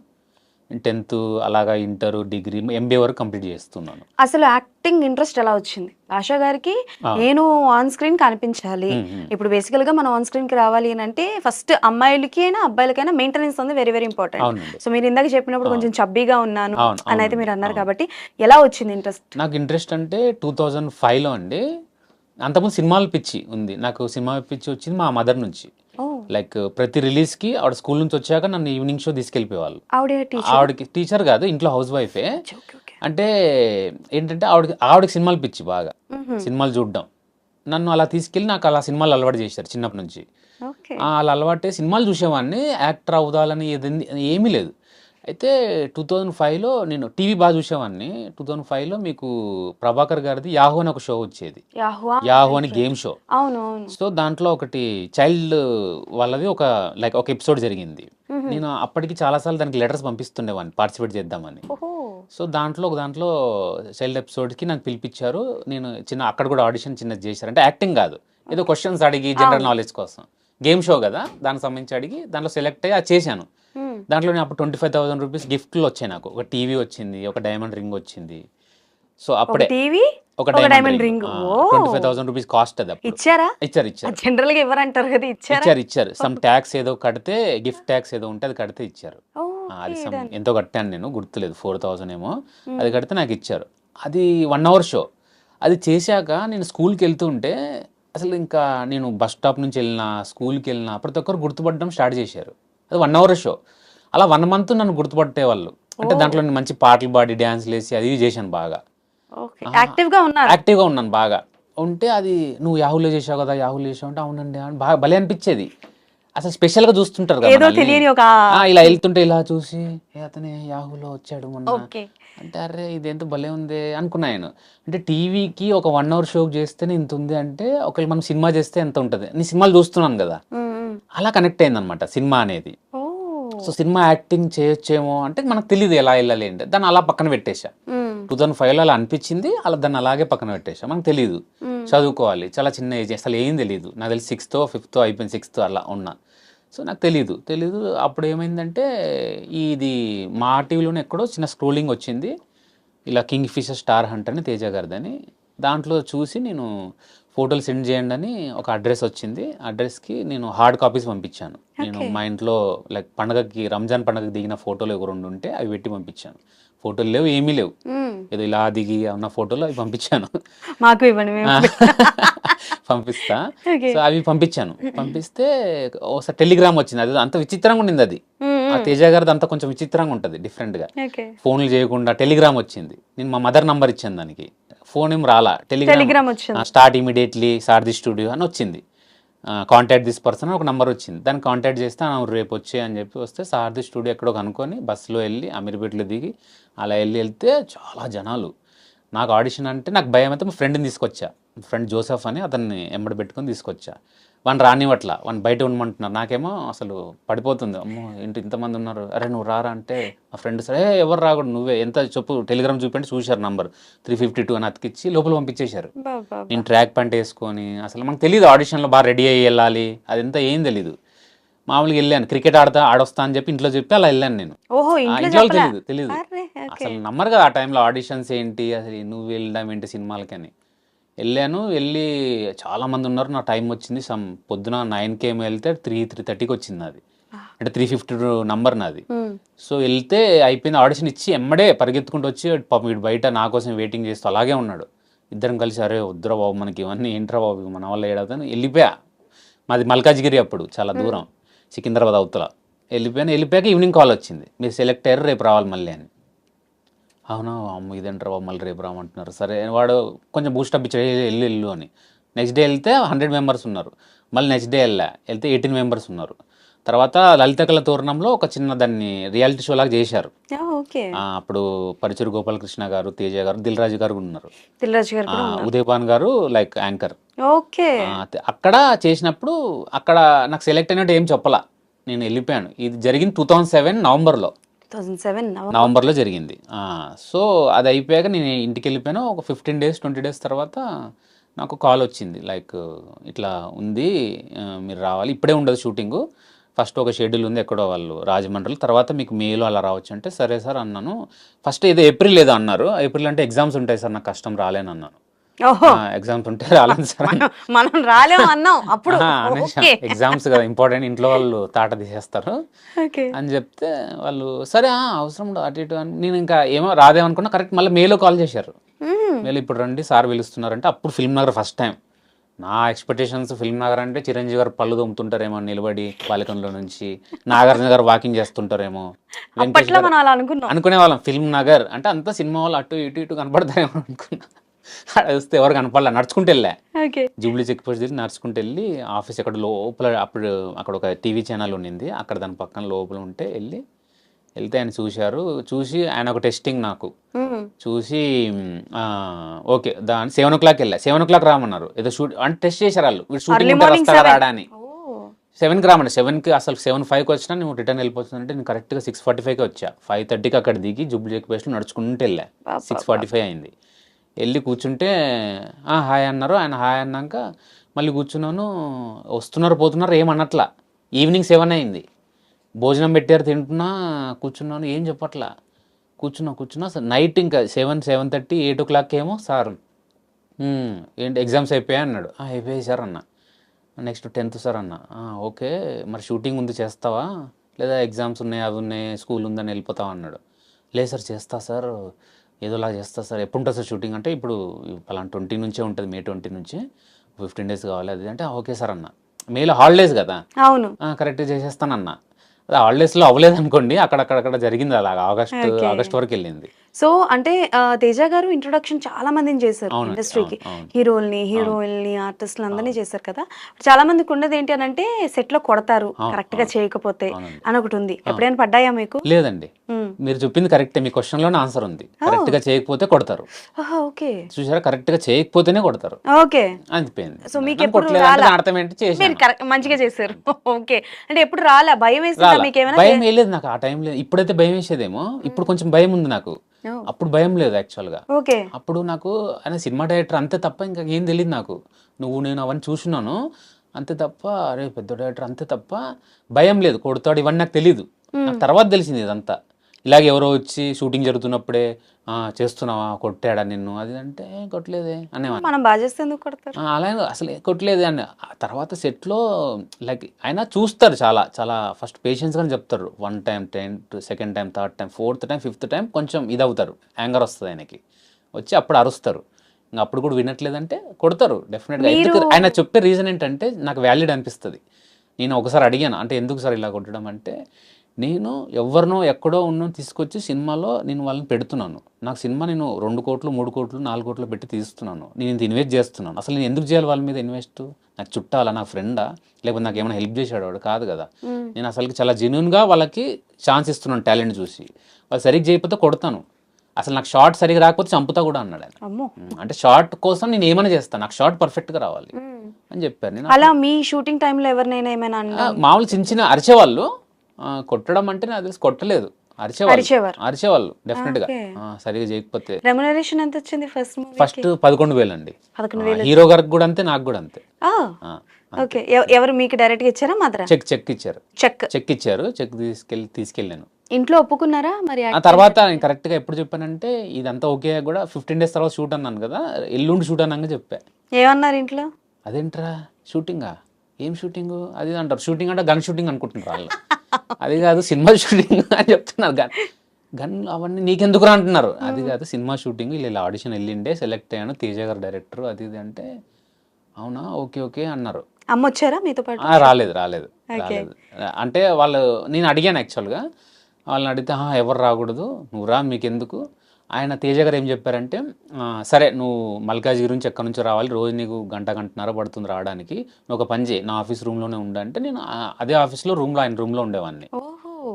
10th అలాగా ఇంటర్, డిగ్రీ, ఎంబీఏ వరకు కంప్లీట్ చేస్తున్నాను. అసలు యాక్టింగ్ ఇంట్రెస్ట్ ఎలా వచ్చింది? ఆశా గారికి నేను ఆన్ స్క్రీన్ కనిపించాలి. ఇప్పుడు బేసికల్ గా మనం ఆన్ స్క్రీన్ కి రావాలి అని అంటే ఫస్ట్ అమ్మాయిలకి అయినా అబ్బాయిలకైనా మెయింటెనెన్స్ ఉంది వెరీ ఇంపార్టెంట్. సో మీరు ఇందాక చెప్పినప్పుడు కొంచెం చబ్బీగా ఉన్నాను అని అయితే మీరు అన్నారు కాబట్టి ఎలా వచ్చింది ఇంట్రెస్ట్? నాకు ఇంట్రెస్ట్ అంటే 2005లో అండి. అంతకుముందు సినిమాల పిచ్చి ఉంది నాకు. సినిమా పిచ్చి వచ్చింది మా మదర్ నుంచి. లైక్ ప్రతి రిలీజ్ కి ఆవిడ స్కూల్ నుంచి వచ్చాక నన్ను ఈవినింగ్ షో తీసుకెళ్ళిపోయేవాళ్ళు. ఆవిడకి టీచర్ కాదు, ఇంట్లో హౌస్ వైఫే. అంటే ఏంటంటే ఆవిడకి సినిమాలు పిచ్చి బాగా, సినిమాలు చూడడం. నన్ను అలా తీసుకెళ్ళి నాకు అలా సినిమాలు అలవాటు చేశారు చిన్నప్పటి నుంచి. అలా అలవాటే సినిమాలు చూసేవాడిని, యాక్టర్ అవుదాలని ఏమీ లేదు. అయితే 2005లో నేను టీవీ బాగా చూసేవాడిని. 2005లో మీకు ప్రభాకర్ గారిది యాహూ అని ఒక షో వచ్చేది, యాహూ అని గేమ్ షో. సో దాంట్లో ఒకటి చైల్డ్ వాళ్ళది ఒక ఎపిసోడ్ జరిగింది. నేను అప్పటికి చాలాసార్లు దానికి లెటర్స్ పంపిస్తుండేవాడిని పార్టిసిపేట్ చేద్దామని. సో దాంట్లో చైల్డ్ ఎపిసోడ్కి నాకు పిలిపించారు. నేను అక్కడ కూడా ఆడిషన్ చిన్నది చేశారు. అంటే యాక్టింగ్ కాదు, ఏదో క్వశ్చన్స్ అడిగి జనరల్ నాలెడ్జ్ కోసం, గేమ్ షో కదా దానికి సంబంధించి అడిగి దాంట్లో సెలెక్ట్ అయ్యి అది చేశాను. దాంట్లో నేను అప్పుడు 25,000 రూపీస్ గిఫ్ట్లు వచ్చాయి నాకు. ఒక టీవీ వచ్చింది, ఒక డైమండ్ రింగ్ వచ్చింది. సో అప్పుడే ఒక డైమండ్ రింగ్ 25,000 రూపీస్ కాస్ట్. అది ఇచ్చారు. జనరల్ గా ఎవరంటారు కదా, ఇచ్చారు. సమ్ ట్యాక్స్ ఏదో కడితే, గిఫ్ట్ ట్యాక్స్ ఏదో ఉంటే అది కడితే ఇచ్చారు. అది ఎంతో కట్టాను నేను, గుర్తులేదు, 4,000 ఏమో. అది కడితే నాకు ఇచ్చారు. అది 1 hour షో. అది చేశాక నేను స్కూల్కి వెళ్తూ ఉంటే అసలు ఇంకా నేను బస్ స్టాప్ నుంచి వెళ్ళినా, స్కూల్కి వెళ్ళినా ప్రతి ఒక్కరు గుర్తుపట్టడం స్టార్ట్ చేశారు. అది 1 hour షో. అలా 1 month నన్ను గుర్తుపట్టేవాళ్ళు. అంటే దాంట్లో మంచి పాటలు పాడి డ్యాన్స్లు వేసి అది చేశాను బాగా. యాక్టివ్గా ఉన్నాను బాగా. ఉంటే అది నువ్వు యాహూలో చేసావు కదా, యాహూలో చేసావు అంటే అవునండి అని బాగా భలే అనిపించేది. అసలు స్పెషల్ గా చూస్తుంటారు కదా ఏదో మనల్ని. తెలియని ఒక ఇలా వెళ్తుంటే ఇలా చూసి అతనే యాహూలో వచ్చాడు మొన్న ఓకే. అంటే అరే ఇదేంతో భలే ఉంది అనుకున్నా నేను. అంటే టీవీకి ఒక 1 అవర్ షోకి చేస్తేనే ఇంత ఉంది అంటే ఒకవేళ మనం సినిమా చేస్తే ఎంత ఉంటుంది. నేను సినిమాలు చూస్తున్నాను కదా, అలా కనెక్ట్ అయిందనమాట సినిమా అనేది. ఓ సో సినిమా యాక్టింగ్ చేయొచ్చేమో అంటే మనకు తెలియదు ఎలా వెళ్ళాలి అంటే, దాన్ని అలా పక్కన పెట్టేశా. 2005లో అలా అనిపించింది, అలా దాన్ని అలాగే పక్కన పెట్టేశా. మనకు తెలియదు, చదువుకోవాలి, చాలా చిన్న ఏజ్, అసలు ఏం తెలియదు. నాకు తెలిసి 6th 5th అయిపోయింది, 6th అలా ఉన్నా. సో నాకు తెలీదు. అప్పుడు ఏమైందంటే ఇది మా టీవీలోనే ఎక్కడో చిన్న స్క్రోలింగ్ వచ్చింది, ఇలా కింగ్ ఫిషర్ స్టార్ హంట్ అని తేజ గారిదని. దాంట్లో చూసి నేను ఫోటోలు సెండ్ చేయండి అని ఒక అడ్రస్ వచ్చింది. అడ్రస్కి నేను హార్డ్ కాపీస్ పంపించాను. నేను మా ఇంట్లో లైక్ పండగకి, రంజాన్ పండగకి దిగిన ఫోటోలు ఒక 2 ఉంటే అవి పెట్టి పంపించాను. ఫోటోలు లేవు, ఏమీ లేవు, ఏదో ఇలా దిగి ఉన్న ఫోటోలు అవి పంపించాను. మాకు ఇవ్వండి మేము పంపిస్తా. సో అవి పంపించాను. పంపిస్తే ఒకసారి టెలిగ్రామ్ వచ్చింది. అది అంత విచిత్రంగా ఉండింది. అది ఆ తేజ గారిది అంతా కొంచెం విచిత్రంగా ఉంటుంది, డిఫరెంట్గా. ఫోన్లు చేయకుండా టెలిగ్రామ్ వచ్చింది. నేను మా మదర్ నంబర్ ఇచ్చాను దానికి, ఫోన్ ఏం రాలా, టెలిగ్రామ్ వచ్చింది. స్టార్ట్ ఇమీడియట్లీ సారథి స్టూడియో అని వచ్చింది. కాంటాక్ట్ దిస్ పర్సన్ ఒక నెంబర్ వచ్చింది. దాన్ని కాంటాక్ట్ చేస్తే రేపు వచ్చే అని చెప్పి వస్తే సారథి స్టూడియో ఎక్కడో కనుక్కొని బస్సులో వెళ్ళి అమీర్పేటలో దిగి అలా వెళ్తే చాలా జనాలు. నాకు ఆడిషన్ అంటే నాకు భయం అయితే మా ఫ్రెండ్ని తీసుకొచ్చా, ఫ్రెండ్ జోసెఫ్ అని, అతన్ని ఎంబడి పెట్టుకొని తీసుకొచ్చా. వాడిని రానివ్వట్లా, వాడిని బయట ఉండమంటున్నారు. నాకేమో అసలు పడిపోతుంది, అమ్మో ఏంటి ఇంతమంది ఉన్నారు, అరే నువ్వు రారా అంటే మా ఫ్రెండ్ సరే ఎవరు రాకూడదు, నువ్వే ఎంత చెప్పు, టెలిగ్రామ్ చూపండి, చూశారు నంబర్ 352 అని అతికిచ్చి లోపల పంపించేశారు. నేను ట్రాక్ ప్యాంట్ వేసుకొని, అసలు మనకు తెలియదు ఆడిషన్లో బాగా రెడీ అయ్యి వెళ్ళాలి, అదంతా ఏం తెలీదు. మామూలుగా వెళ్ళాను, క్రికెట్ ఆడొస్తా అని చెప్పి ఇంట్లో చెప్పి అలా వెళ్ళాను నేను. ఇంట్లో తెలియదు అసలు నమ్మరు కదా ఆ టైంలో ఆడిషన్స్ ఏంటి, అసలు నువ్వు వెళ్ళడం ఏంటి సినిమాలకని. వెళ్ళాను, వెళ్ళి చాలామంది ఉన్నారు, నా టైం వచ్చింది. పొద్దున 9కి ఏమో వెళ్తే 3:30కి వచ్చింది నాది, అంటే 352 నంబర్ నాది. సో వెళ్తే అయిపోయింది, ఆడిషన్ ఇచ్చి ఎమ్మడే పరిగెత్తుకుంటూ వచ్చి పాపం వీడు బయట నా కోసం వెయిటింగ్ చేస్తూ అలాగే ఉన్నాడు. ఇద్దరం కలిసి అరే వద్దురా బాబు మనకి ఇవన్నీ ఏంట్రా బాబు మన వల్ల ఏడాదని వెళ్ళిపోయా. మాది మల్కాజ్గిరి, అప్పుడు చాలా దూరం, సికింద్రాబాద్ అవతల. వెళ్ళిపోయాక ఈవినింగ్ కాల్ వచ్చింది, మీరు సెలెక్ట్ అయ్యారు, రేపు రావాలి మళ్ళీ అని. అవునా అమ్మ ఇదేంటారు బాబు మళ్ళీ రేపు రామంటున్నారు. సరే వాడు కొంచెం బూస్టప్ ఇచ్చాడు, వెళ్ళు అని. నెక్స్ట్ డే వెళ్తే 100 మెంబర్స్ ఉన్నారు. మళ్ళీ నెక్స్ట్ డే వెళ్తే 18 మెంబర్స్ ఉన్నారు. తర్వాత లలిత కళ తోరణంలో ఒక చిన్న దాన్ని రియాలిటీ షో లాగా చేశారు. అప్పుడు పరుచూరి గోపాలకృష్ణ గారు, తేజ గారు, దిల్ రాజు గారు ఉన్నారు, ఉదయపాన్ గారు లైక్ యాంకర్. అక్కడ చేసినప్పుడు అక్కడ నాకు సెలెక్ట్ అయినట్టు ఏం చెప్పలా, నేను వెళ్ళిపోయాను. ఇది జరిగింది 2007 నవంబర్లో జరిగింది. సో అది అయిపోయాక నేను ఇంటికి వెళ్ళిపోయాను. ఒక 15 days 20 days తర్వాత నాకు కాల్ వచ్చింది, లైక్ ఇట్లా ఉంది మీరు రావాలి, ఇప్పుడే ఉండదు షూటింగు, ఫస్ట్ ఒక షెడ్యూల్ ఉంది ఎక్కడో వాళ్ళు రాజమండ్రిలో, తర్వాత మీకు మేలో అలా రావచ్చు అంటే సరే సార్ అన్నాను. ఫస్ట్ ఏదో ఏప్రిల్ ఏదో అన్నారు, ఏప్రిల్ అంటే ఎగ్జామ్స్ ఉంటాయి సార్, నాకు కష్టం రాలేను అన్నాను. ఎగ్జామ్స్ ఉంటే రాలేదు సార్, మనం రాలేము అన్నాం అప్పుడు. ఎగ్జామ్స్ కదా ఇంపార్టెంట్, ఇంట్లో వాళ్ళు తాట తీసేస్తారు అని చెప్తే వాళ్ళు సరే అవసరం అటు ఇటు అని, నేను ఇంకా ఏమో రాదేమనుకున్నా. కరెక్ట్ మళ్ళీ మేలో కాల్ చేశారు, మేలో ఇప్పుడు రండి సార్ పిలుస్తున్నారంటే. అప్పుడు ఫిల్మ్ నగర్ ఫస్ట్ టైం. నా ఎక్స్పెక్టేషన్స్ ఫిల్మ్ నగర్ అంటే చిరంజీవి గారు పళ్ళు దొమ్ముతుంటారేమో నిలబడి బాల్కనీలో నుంచి, నాగార్జున గారు వాకింగ్ చేస్తుంటారేమో అనుకునే వాళ్ళం. ఫిల్మ్ నగర్ అంటే అంతా సినిమా వాళ్ళు అటు ఇటు కనపడతారేమో అనుకున్నా. వస్తే ఎవరు కనపడలే, నడుచుకుంటూ వెళ్ళా, జూబ్లీ చెక్ పోస్ట్ దగ్గర నడుచుకుంటూ వెళ్ళి ఆఫీస్ ఎక్కడ లోపల, అప్పుడు అక్కడ ఒక టీవీ ఛానల్ ఉండింది, అక్కడ దాని పక్కన లోపల ఉంటే వెళ్తే ఆయన చూశారు. చూసి ఆయన ఒక టెస్టింగ్ నాకు చూసి ఓకే 7 o'clock వెళ్ళా. 7 o'clock రామన్నారు, ఏదో షూట్ అంటే టెస్ట్ చేశారు వాళ్ళు, షూటింగ్ వస్తారా రాడా అని. 7కి రామన్నారు. 7కి అసలు 7:05కి వచ్చినా నువ్వు రిటర్న్ వెళ్ళిపోతుందంటే నేను కరెక్ట్గా 6:45కి వచ్చా. 5:30కి అక్కడ దిగి జూబ్లీ చెక్ పోస్ట్లో నడుచుకుంటూ వెళ్ళా. 6:45 అయింది. వెళ్ళి కూర్చుంటే హాయ్ అన్నారు. ఆయన హాయ్ అన్నాక మళ్ళీ కూర్చున్నాను. వస్తున్నారు పోతున్నారు ఏమన్నట్లా. ఈవినింగ్ 7 అయింది, భోజనం పెట్టారు, తింటున్నా, కూర్చున్నాను, ఏం చెప్పట్లా. కూర్చున్నా సార్. నైట్ ఇంకా 7:30 8 o'clock ఏమో సార్ ఏంటి ఎగ్జామ్స్ అయిపోయాయి అన్నాడు. అయిపోయాయి సార్ అన్న. నెక్స్ట్ 10th సార్ అన్న. ఓకే మరి షూటింగ్ ఉంది చేస్తావా, లేదా ఎగ్జామ్స్ ఉన్నాయి అవి ఉన్నాయి స్కూల్ ఉందని వెళ్ళిపోతావా అన్నాడు. లేదు సార్ చేస్తా సార్, ఏదోలా చేస్తా సార్. ఎప్పుడు ఉంటుంది సార్ షూటింగ్ అంటే ఇప్పుడు పలానా 20 నుంచే ఉంటుంది, May 20 నుంచి 15 days కావాలి అది అంటే. ఓకే సార్ అన్న. మేలో హాలిడేస్ కదా, అవును కరెక్ట్గా చేసేస్తానన్నా. హాలిడేస్లో అవ్వలేదు అనుకోండి, అక్కడక్కడ జరిగింది అలాగా. ఆగస్ట్ వరకు వెళ్ళింది. సో అంటే తేజ గారు ఇంట్రొడక్షన్ చాలా మందిని చేశారు అవునండి, ఇండస్ట్రీకి. అవును. హీరోయిన్ని ఆర్టిస్టులు అందరినీ చేశారు కదా. చాలా మందికి ఉన్నది ఏంటి అని అంటే సెట్ లో కొడతారు కరెక్ట్ గా చేయకపోతే అవునండి. అని ఒకటి ఉంది. ఎప్పుడైనా పడ్డాయా మీకు? లేదండి, మీరు చెప్పింది కరెక్టే. మీ క్వశ్చన్ లోనే ఆన్సర్ ఉంది. కరెక్ట్ గా చేయకపోతే కొడతారు. ఓకే చూసారా, కరెక్ట్ గా చేయకపోతేనే కొడతారు. ఓకే. అనిపోయింది. సో మీకు ఎప్పుడు రాలా? అర్థం ఏంటి, మీరు చేశాను. మంచిగా చేశారు. ఓకే. అంటే ఎప్పుడు రాలా? భయం వేసిందా మీకు ఏమైనా? భయం వేయలేదు నాకు ఆ టైంలో. ఇప్పుడైతే భయం వేసేదేమో, ఇప్పుడు కొంచెం భయం ఉంది నాకు. అప్పుడు భయం లేదు యాక్చువల్గా. ఓకే. అప్పుడు నాకు ఆయన సినిమా డైరెక్టర్ అంతే తప్ప ఇంకా ఏం తెలియదు నాకు. నేను అవన్నీ చూస్తున్నాను అంతే తప్ప, అరే పెద్ద డైరెక్టర్ అంతే తప్ప భయం లేదు. కొడతాడు ఇవన్నీ నాకు తెలీదు. నాకు తర్వాత తెలిసింది ఇదంతా. ఇలాగ ఎవరో వచ్చి షూటింగ్ జరుగుతున్నప్పుడే చేస్తున్నావా, కొట్టాడా నిన్ను, అది అంటే కొట్టలేదే అనేవాడిని. మనం బాగా చేస్తే ఎందుకు కొడతారు? అలా అసలు కొట్టలేదే అని. ఆ తర్వాత సెట్లో లైక్ ఆయన చూస్తారు చాలా చాలా, ఫస్ట్ పేషెన్స్గానే చెప్తారు. 1 time, second time, third time, fourth time, fifth time కొంచెం ఇది అవుతారు, యాంగర్ వస్తుంది ఆయనకి. వచ్చి అప్పుడు అరుస్తారు. ఇంకా అప్పుడు కూడా వినట్లేదంటే కొడతారు డెఫినెట్గా. ఎందుకు ఆయన చెప్పే రీజన్ ఏంటంటే నాకు వ్యాలిడ్ అనిపిస్తుంది. నేను ఒకసారి అడిగాను, అంటే ఎందుకు సార్ ఇలా కొట్టడం అంటే, నేను ఎవరినో ఎక్కడో ఉన్నో తీసుకొచ్చి సినిమాలో నేను వాళ్ళని పెడుతున్నాను. నాకు సినిమా నేను 2 కోట్లు, 3 కోట్లు, 4 కోట్లు పెట్టి తీస్తున్నాను. నేను ఇంత ఇన్వెస్ట్ చేస్తున్నాను. అసలు నేను ఎందుకు చేయాలి వాళ్ళ మీద ఇన్వెస్ట్? నాకు చుట్టాలా, నా ఫ్రెండా, లేకపోతే నాకు ఏమైనా హెల్ప్ చేశాడు వాడు? కాదు కదా. నేను అసలు చాలా జెన్యూన్గా వాళ్ళకి ఛాన్స్ ఇస్తున్నాను టాలెంట్ చూసి. వాళ్ళు సరిగ్గా చేయకపోతే కొడతాను. అసలు నాకు షార్ట్ సరిగ్గా రాకపోతే చంపుతా కూడా అన్నాడు ఆయన. అంటే షార్ట్ కోసం నేను ఏమైనా చేస్తాను, నాకు షార్ట్ పర్ఫెక్ట్గా రావాలి అని చెప్పారు. నేను అలా మీ షూటింగ్ టైంలో ఎవరినైనా ఏమైనా మామూలు చిన్న అరిచేవాళ్ళు. కొట్టడం అంటే నాకు తెలిసి కొట్టలేదు, అరిచేవాళ్ళు డెఫినెట్గా సరిగా చేయకపోతే. రెమ్యునరేషన్ ఎంత వచ్చింది ఫస్ట్ 11,000 అండి. హీరో గారికి కూడా అంతే, నాకు కూడా అంతే. ఓకే. ఎవరు మీకు డైరెక్ట్ గా ఇచ్చారా? మాత్రం చెక్ ఇచ్చారు. చెక్ ఇచ్చారు. చెక్ తీసుకెళ్ళాను. ఇంట్లో ఒప్పుకున్నారా మరి? ఆ తర్వాత నేను కరెక్ట్ గా ఎప్పుడు చెప్పానంటే, ఇదంతా ఓకే కూడా 15 days తర్వాత షూట్ అన్నాను కదా, ఎల్లుండి షూట్ అన్నాక చెప్పా. ఏమన్నారు ఇంట్లో? అదేంట్రా షూటింగా, ఏం షూటింగ్ అది అంటారు. షూటింగ్ అంటే గన్ షూటింగ్ అనుకుంటున్నారు వాళ్ళు. అది కాదు సినిమా షూటింగ్ అని చెప్తున్నారు. గన్ అవన్నీ నీకెందుకురా అంటున్నారు. అది కాదు సినిమా షూటింగ్, ఇలా ఆడిషన్ వెళ్ళిండే, సెలెక్ట్ అయ్యాను, తేజ గారు డైరెక్టర్, అది ఇది అంటే అవునా ఓకే అన్నారు. అమ్మ వచ్చారా మీతో పాటు? రాలేదు. అంటే వాళ్ళు, నేను అడిగాను యాక్చువల్గా, వాళ్ళని అడిగితే ఎవరు రాకూడదు, నువ్వు రా, మీకెందుకు. ఆయన తేజ గారు ఏం చెప్పారంటే, సరే నువ్వు మల్కాజ్ గురించి ఎక్కడి నుంచో రావాలి, రోజు నీకు గంటన్నర పడుతుంది రావడానికి, నువ్వు ఒక పని చేయి, నా ఆఫీస్ రూమ్లోనే ఉండంటే, నేను అదే ఆఫీస్లో ఆయన రూమ్లో ఉండేవాడిని.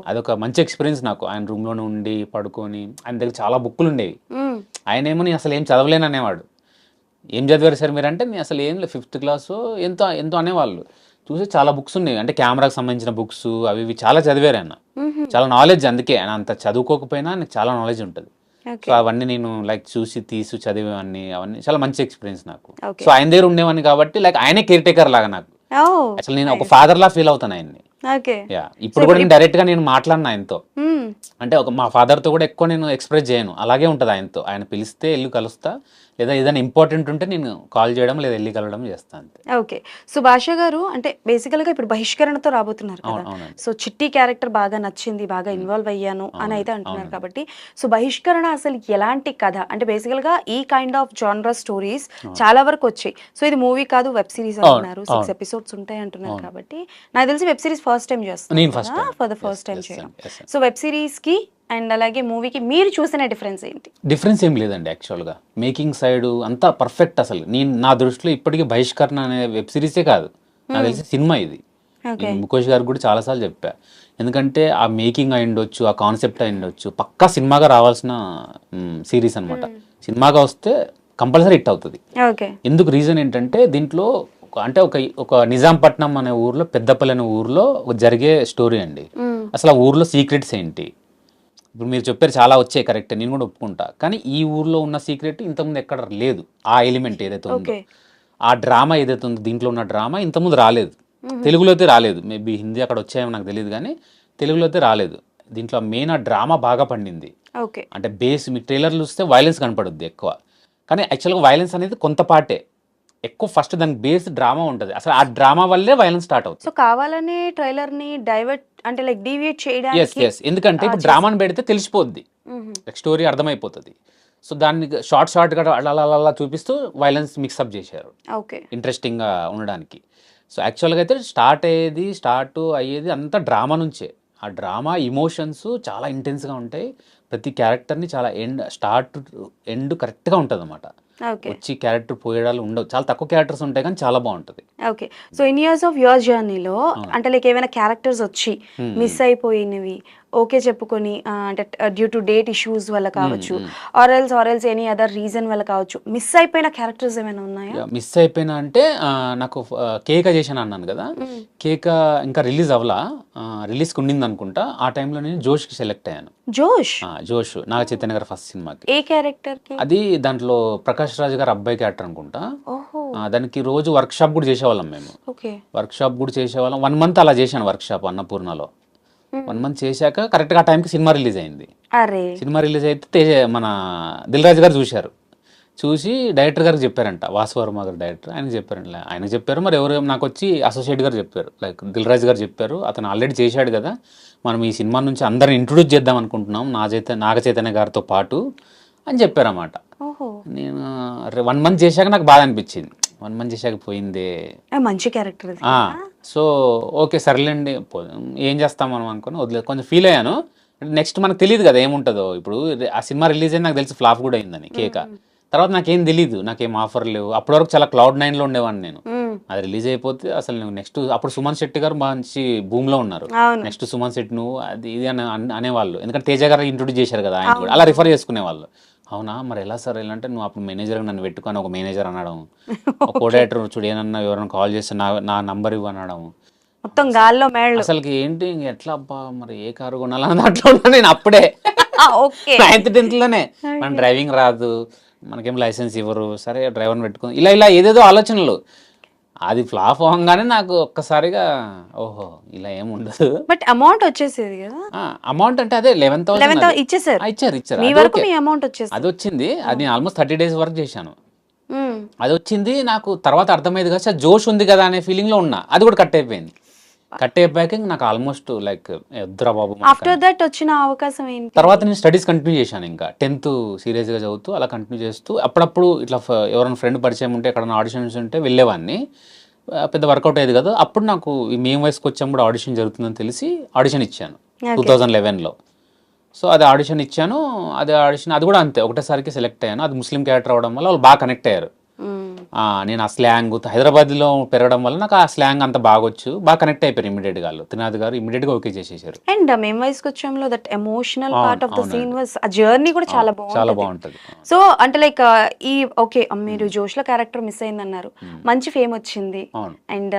అదొక మంచి ఎక్స్పీరియన్స్ నాకు. ఆయన రూమ్లోనే ఉండి పడుకొని, ఆయన దగ్గర చాలా బుక్కులు ఉండేవి. ఆయన ఏమో నేను అసలు ఏం చదవలేను అనేవాడు. ఏం చదివారు సార్ మీరు అంటే, నేను అసలు ఏం లేదు 5th class ఎంతో అనేవాళ్ళు. చూసి చాలా బుక్స్ ఉన్నాయి, అంటే కెమెరాకి సంబంధించిన బుక్స్ అవి చాలా చదివారు ఆయన. చాలా నాలెడ్జ్, అందుకే ఆయన అంత చదువుకోకపోయినా నాకు చాలా నాలెడ్జ్ ఉంటుంది. సో అవన్నీ నేను లైక్ చూసి చదివేవాన్ని, అవన్నీ చాలా మంచి ఎక్స్పీరియన్స్ నాకు. సో ఆయన దగ్గర ఉండేవాడిని కాబట్టి లైక్ ఆయనే కేర్ టేకర్ లాగా నాకు. అసలు నేను ఒక ఫాదర్ లా ఫీల్ అవుతాను ఆయన్ని. ఇప్పుడు కూడా నేను డైరెక్ట్ గా నేను మాట్లాడిన ఆయనతో, అంటే మా ఫాదర్ తో కూడా ఎక్కువ నేను ఎక్స్ప్రెస్ చేయను, అలాగే ఉంటుంది ఆయనతో. ఆయన పిలిస్తే వెళ్ళి కలుస్తా, లేదా ఏదైనా ఇంపార్టెంట్ ఉంటే నేను కాల్ చేయడం లేదా వెళ్ళి కలవడం చేస్తాను. ఓకే. సో భాష గారు అంటే బేసికల్ గా ఇప్పుడు బహిష్కరణతో రాబోతున్నారు కదా, సో చిట్టి క్యారెక్టర్ బాగా నచ్చింది, బాగా ఇన్వాల్వ్ అయ్యాను అని అయితే అంటున్నారు కాబట్టి, సో బహిష్కరణ అసలు ఎలాంటి కథ అంటే బేసికల్ గా ఈ కైండ్ ఆఫ్ జానర్ స్టోరీస్ చాలా వరకు వచ్చాయి. సో ఇది మూవీ కాదు, వెబ్ సిరీస్ అంటున్నారు, 6 episodes ఉంటాయి అంటున్నారు కాబట్టి, నాకు తెలిసి వెబ్ సిరీస్ ఫస్ట్ టైం చేస్తాను, ఫర్ ద ఫస్ట్ టైం చేయడం. సో వెబ్ సిరీస్ కి అండ్ అలాగే మూవీకి మీరు చూసిన డిఫరెన్స్ ఏంటి? డిఫరెన్స్ ఏం లేదండి యాక్చువల్గా. మేకింగ్ సైడ్ అంతా పర్ఫెక్ట్. అసలు నేను నా దృష్టిలో ఇప్పటికీ బహిష్కరణ అనే వెబ్ సిరీసే కాదు, నాకు తెలిసి సినిమా ఇది. ముఖేష్ గారికి కూడా చాలాసార్లు చెప్పా, ఎందుకంటే ఆ మేకింగ్ అయి ఉండొచ్చు, ఆ కాన్సెప్ట్ అయి ఉండొచ్చు, పక్కా సినిమాగా రావాల్సిన సిరీస్ అనమాట. సినిమాగా వస్తే కంపల్సరీ హిట్ అవుతుంది. ఎందుకు రీజన్ ఏంటంటే, దీంట్లో అంటే ఒక నిజాంపట్నం అనే ఊర్లో, పెద్దపల్లి అనే ఊర్లో జరిగే స్టోరీ అండి. అసలు ఆ ఊర్లో సీక్రెట్స్ ఏంటి, ఇప్పుడు మీరు చెప్పారు చాలా వచ్చాయి, కరెక్ట్, నేను కూడా ఒప్పుకుంటా. కానీ ఈ ఊర్లో ఉన్న సీక్రెట్ ఇంతకుముందు ఎక్కడ లేదు. ఆ ఎలిమెంట్ ఏదైతే ఉందో, ఆ డ్రామా ఏదైతే ఉందో, దీంట్లో ఉన్న డ్రామా ఇంతకుముందు రాలేదు, తెలుగులో అయితే రాలేదు. మేబీ హిందీ అక్కడ వచ్చాయేమో నాకు తెలియదు, కానీ తెలుగులో అయితే రాలేదు. దీంట్లో మెయిన్ ఆ డ్రామా బాగా పండింది. అంటే బేస్ మీ ట్రైలర్లు చూస్తే వైలెన్స్ కనపడుద్ది ఎక్కువ, కానీ యాక్చువల్గా వైలెన్స్ అనేది కొంత పాటే ఎక్కువ. ఫస్ట్ దానికి బేస్ డ్రామా ఉంటుంది, అసలు ఆ డ్రామా వల్లే వైలెన్స్ స్టార్ట్ అవుతుంది. సో కావాలనే ట్రైలర్ ని డైవర్ట్ అంటే లైక్ డీవియేట్ చేయడానికి. ఎందుకంటే ఇప్పుడు డ్రామాని పెడితే తెలిసిపోద్ది, స్టోరీ అర్థమైపోతుంది. సో దాన్ని షార్ట్గా అలా చూపిస్తూ వైలెన్స్ మిక్సప్ చేశారు ఇంట్రెస్టింగ్గా ఉండడానికి. సో యాక్చువల్గా అయితే స్టార్ట్ అయ్యేది అంతా డ్రామా నుంచే. ఆ డ్రామా ఇమోషన్స్ చాలా ఇంటెన్స్గా ఉంటాయి. ప్రతి క్యారెక్టర్ని చాలా స్టార్ట్ ఎండ్ కరెక్ట్గా ఉంటుంది అన్నమాట. ఓకే. వచ్చి క్యారెక్టర్ పోయేడాలు ఉండవు, చాలా తక్కువ క్యారెక్టర్స్ ఉంటాయి కానీ చాలా బాగుంటుంది. Okay. So in years of your జర్నీలో అంటే లైక్ ఏమైనా క్యారెక్టర్స్ వచ్చి మిస్ అయిపోయినవి ఓకే చెప్పుకొని అంటే డ్యూ టు డేట్ ఇష్యూస్ వల్ల కావచ్చు, or else any other reason వల్ల కావచ్చు, మిస్ అయిపోయిన క్యారెక్టర్స్ ఏమైనా ఉన్నాయా? మిస్ అయిపోయినా అంటే నాకు కేక చేశాను అన్నాను కదా, కేక ఇంకా రిలీజ్ అవ్వలా, రిలీజ్కి ఉండింది అనుకుంటా. ఆ టైంలో నేను జోష్కి సెలెక్ట్ అయ్యాను. జోష్ నాగ చైతన్య గారి ఫస్ట్ సినిమాకి. ఏ క్యారెక్టర్? అది దాంట్లో ప్రకాష్ రాజ్ గారు అబ్బాయి క్యారెక్టర్ అనుకుంటా. దానికి రోజు వర్క్ షాప్ కూడా చేసేవాళ్ళం మేము. వర్క్ షాప్ కూడా చేసేవాళ్ళం. 1 month అలా చేశాను వర్క్ షాప్ అన్నపూర్ణలో. 1 month చేశాక కరెక్ట్గా ఆ టైంకి సినిమా రిలీజ్ అయింది. సినిమా రిలీజ్ అయితే మన దిల్ రాజు గారు చూశారు. చూసి డైరెక్టర్ గారికి చెప్పారంట, వాసు వర్మ గారు డైరెక్టర్, ఆయనకి చెప్పారంట. ఆయనకు చెప్పారు, మరి ఎవరు నాకు వచ్చి అసోసియేట్ గారు చెప్పారు, లైక్ దిల్ రాజు గారు చెప్పారు, అతను ఆల్రెడీ చేశాడు కదా, మనం ఈ సినిమా నుంచి అందరిని ఇంట్రొడ్యూస్ చేద్దాం అనుకుంటున్నాం నాగ చైతన్య గారితో పాటు అని చెప్పారన్నమాట. నేను 1 month చేశాక నాకు బాధ అనిపించింది. 1 month చేశాక పోయిందే, మంచి క్యారెక్టర్. సో ఓకే సర్లేండి ఏం చేస్తాం మనం అనుకుని వదిలేదు. కొంచెం ఫీల్ అయ్యాను. నెక్స్ట్ మనకు తెలియదు కదా ఏముంటుందో. ఇప్పుడు ఆ సినిమా రిలీజ్ అయింది నాకు తెలిసి ఫ్లాప్ కూడా అయిందని కేక. తర్వాత నాకేం తెలీదు, నాకేం ఆఫర్ లేవు. అప్పటి వరకు చాలా Cloud 9లో ఉండేవాడిని నేను. అది రిలీజ్ అయిపోతే అసలు నువ్వు నెక్స్ట్ అప్పుడు సుమన్ శెట్టి గారు మంచి భూమిలో ఉన్నారు. నెక్స్ట్ సుమన్ శెట్టి నువ్వు అది ఇది అని అనేవాళ్ళు, ఎందుకంటే తేజ గారు ఇంట్రొడ్యూస్ చేశారు కదా, ఆయన కూడా అలా రిఫర్ చేసుకునేవాళ్ళు. అవునా మరి ఎలా సార్ ఎలా అంటే, నువ్వు అప్పుడు మేనేజర్ నన్ను పెట్టుకొని ఒక మేనేజర్ అనడం, ఒక కోడైటర్ చూడు ఏమన్నా ఎవరైనా కాల్ చేస్తే నా నంబర్ ఇవ్వ అనడం, మొత్తం గాల్లో మేళ్ళు. అసలుకి ఏంటి ఎట్లా అబ్బా మరి ఏ కారు కొనాలని దాంట్లో ఉన్నా నేను అప్పుడే 9th 10th లోనే. మన డ్రైవింగ్ రాదు, మనకేం లైసెన్స్ ఇవ్వరు, సరే డ్రైవర్ని పెట్టుకుని ఇలా ఏదేదో ఆలోచనలు. అది ఫ్లాప్ అవ్వగానే నాకు ఒక్కసారిగా ఓహో ఇలా ఏం ఉండదు. బట్ అమౌంట్ వచ్చేసేది కదా. అమౌంట్ అంటే అదే 11,000 ఇచ్చారు. అది వచ్చింది. అది నేను ఆల్మోస్ట్ 30 days వర్క్ చేశాను. అది వచ్చింది నాకు. తర్వాత అర్థమైంది కదా, జోష్ ఉంది కదా అనే ఫీలింగ్ లో ఉన్నా. అది కూడా కట్ అయిపోయింది. కట్ అయిపోయాక నాకు ఆల్మోస్ట్ లైక్ ఎద్దురా బాబు. ఆఫ్టర్ దట్ వచ్చిన అవకాశం ఏంటి? తర్వాత నేను స్టడీస్ కంటిన్యూ చేశాను. ఇంకా 10th సీరియస్ గా చదువుతూ అలా కంటిన్యూ చేస్తూ అప్పుడప్పుడు ఇట్లా ఎవరైనా ఫ్రెండ్ పరిచయం ఉంటే ఎక్కడైనా ఆడిషన్స్ ఉంటే వెళ్ళేవాడిని. పెద్ద వర్కౌట్ అయ్యేది కదా. అప్పుడు నాకు ఈ మేము వయసుకు వచ్చాము ఆడిషన్ జరుగుతుందని తెలిసి ఆడిషన్ ఇచ్చాను 2011లో. సో అది ఆడిషన్ ఇచ్చాను. అది కూడా అంతే, ఒకటేసారికి సెలెక్ట్ అయ్యాను. అది ముస్లిం క్యారెక్టర్ అవడం వల్ల వాళ్ళు బాగా కనెక్ట్ అయ్యారు. నేను ఆ స్లాంగ్ హైదరాబాద్లో పెరగడం వల్ల నాకు ఆ స్లాంగ్ అంత బాగొచ్చు, బాగా కనెక్ట్ అయిపోయారు ఇమీడియట్ గా. త్రినాథ్ గారు ఇమీడియట్ గా ఓకే చేసేసారు. అండ్ మేము వయసుకు వచ్చాంలో that emotional part of the scene was, ఆ జర్నీ కూడా చాలా బాగుంటుంది. సో అంటే లైక్ ఈ ఓకే మీరు జోష్ లో క్యారెక్టర్ మిస్ అయిందన్నారు, మంచి ఫేమ్ వచ్చింది అండ్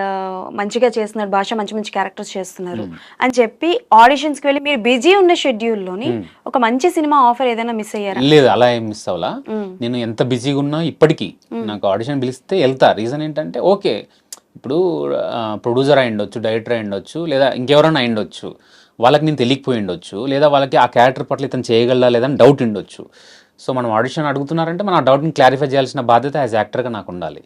మంచిగా చేస్తున్నారు, భాష మంచి మంచి క్యారెక్టర్స్ చేస్తున్నారు అని చెప్పి ఆడిషన్స్ కి వెళ్ళి మీరు బిజీ ఉన్న షెడ్యూల్ లోని ఒక మంచి సినిమా ఆఫర్ ఏదైనా మిస్ అయ్యారా? లేదు, అలా ఏం మిస్ అవ్వాలా. నేను ఎంత బిజీగా ఉన్నా ఇప్పటికీ నాకు ఆడిషన్ పిలిస్తే వెళ్తా. రీజన్ ఏంటంటే ఓకే ఇప్పుడు ప్రొడ్యూసర్ అయి ఉండొచ్చు, డైరెక్టర్ అయి ఉండొచ్చు, లేదా ఇంకెవరైనా అయి ఉండొచ్చు, వాళ్ళకి నేను తెలియకపోయి ఉండొచ్చు, లేదా వాళ్ళకి ఆ క్యారెక్టర్ పట్ల ఇతను చేయగలరా లేదని డౌట్ ఉండొచ్చు. సో మనం ఆడిషన్ అడుగుతున్నారంటే మనం ఆ డౌట్ని క్లారిఫై చేయాల్సిన బాధ్యత యాజ్ యాక్టర్గా నాకు ఉండాలి.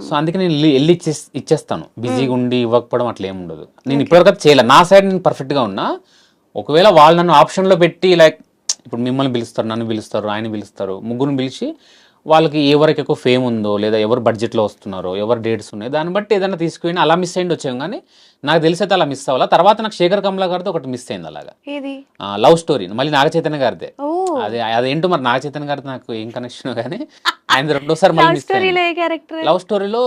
సో అందుకే నేను వెళ్ళి ఇచ్చేస్తాను. బిజీగా ఉండి ఇవ్వకపోవడం అట్లా ఏమి ఉండదు. నేను ఇప్పటివరకు చేయలేదు. నా సైడ్ నేను పర్ఫెక్ట్గా ఉన్నా. ఒకవేళ వాళ్ళు నన్ను ఆప్షన్లో పెట్టి లైక్ ఇప్పుడు మిమ్మల్ని పిలుస్తారు, నన్ను పిలుస్తారు, ఆయన పిలుస్తారు, ముగ్గురిని పిలిచి వాళ్ళకి ఎవరికి ఎక్కువ ఫేమ్ ఉందో, లేదా ఎవరు బడ్జెట్లో వస్తున్నారో, ఎవరు డేట్స్ ఉన్నాయో దాన్ని బట్టి ఏదైనా తీసుకుని అలా మిస్ అయ్యింది వచ్చాము. కానీ నాకు తెలిసి అయితే అలా మిస్ అవ్వాలా. తర్వాత నాకు శేఖర్ కమలా గారితో ఒకటి మిస్ అయింది అలాగా, లవ్ స్టోరీ, మళ్ళీ నాగ చైతన్య గారిదే. అదేంటో మరి నాగ చైతన్య గారితో నాకు ఏం కనెక్షన్ కానీ ఆయన రెండోసారి మళ్ళీ మిస్ అయ్యింది. లవ్ స్టోరీలో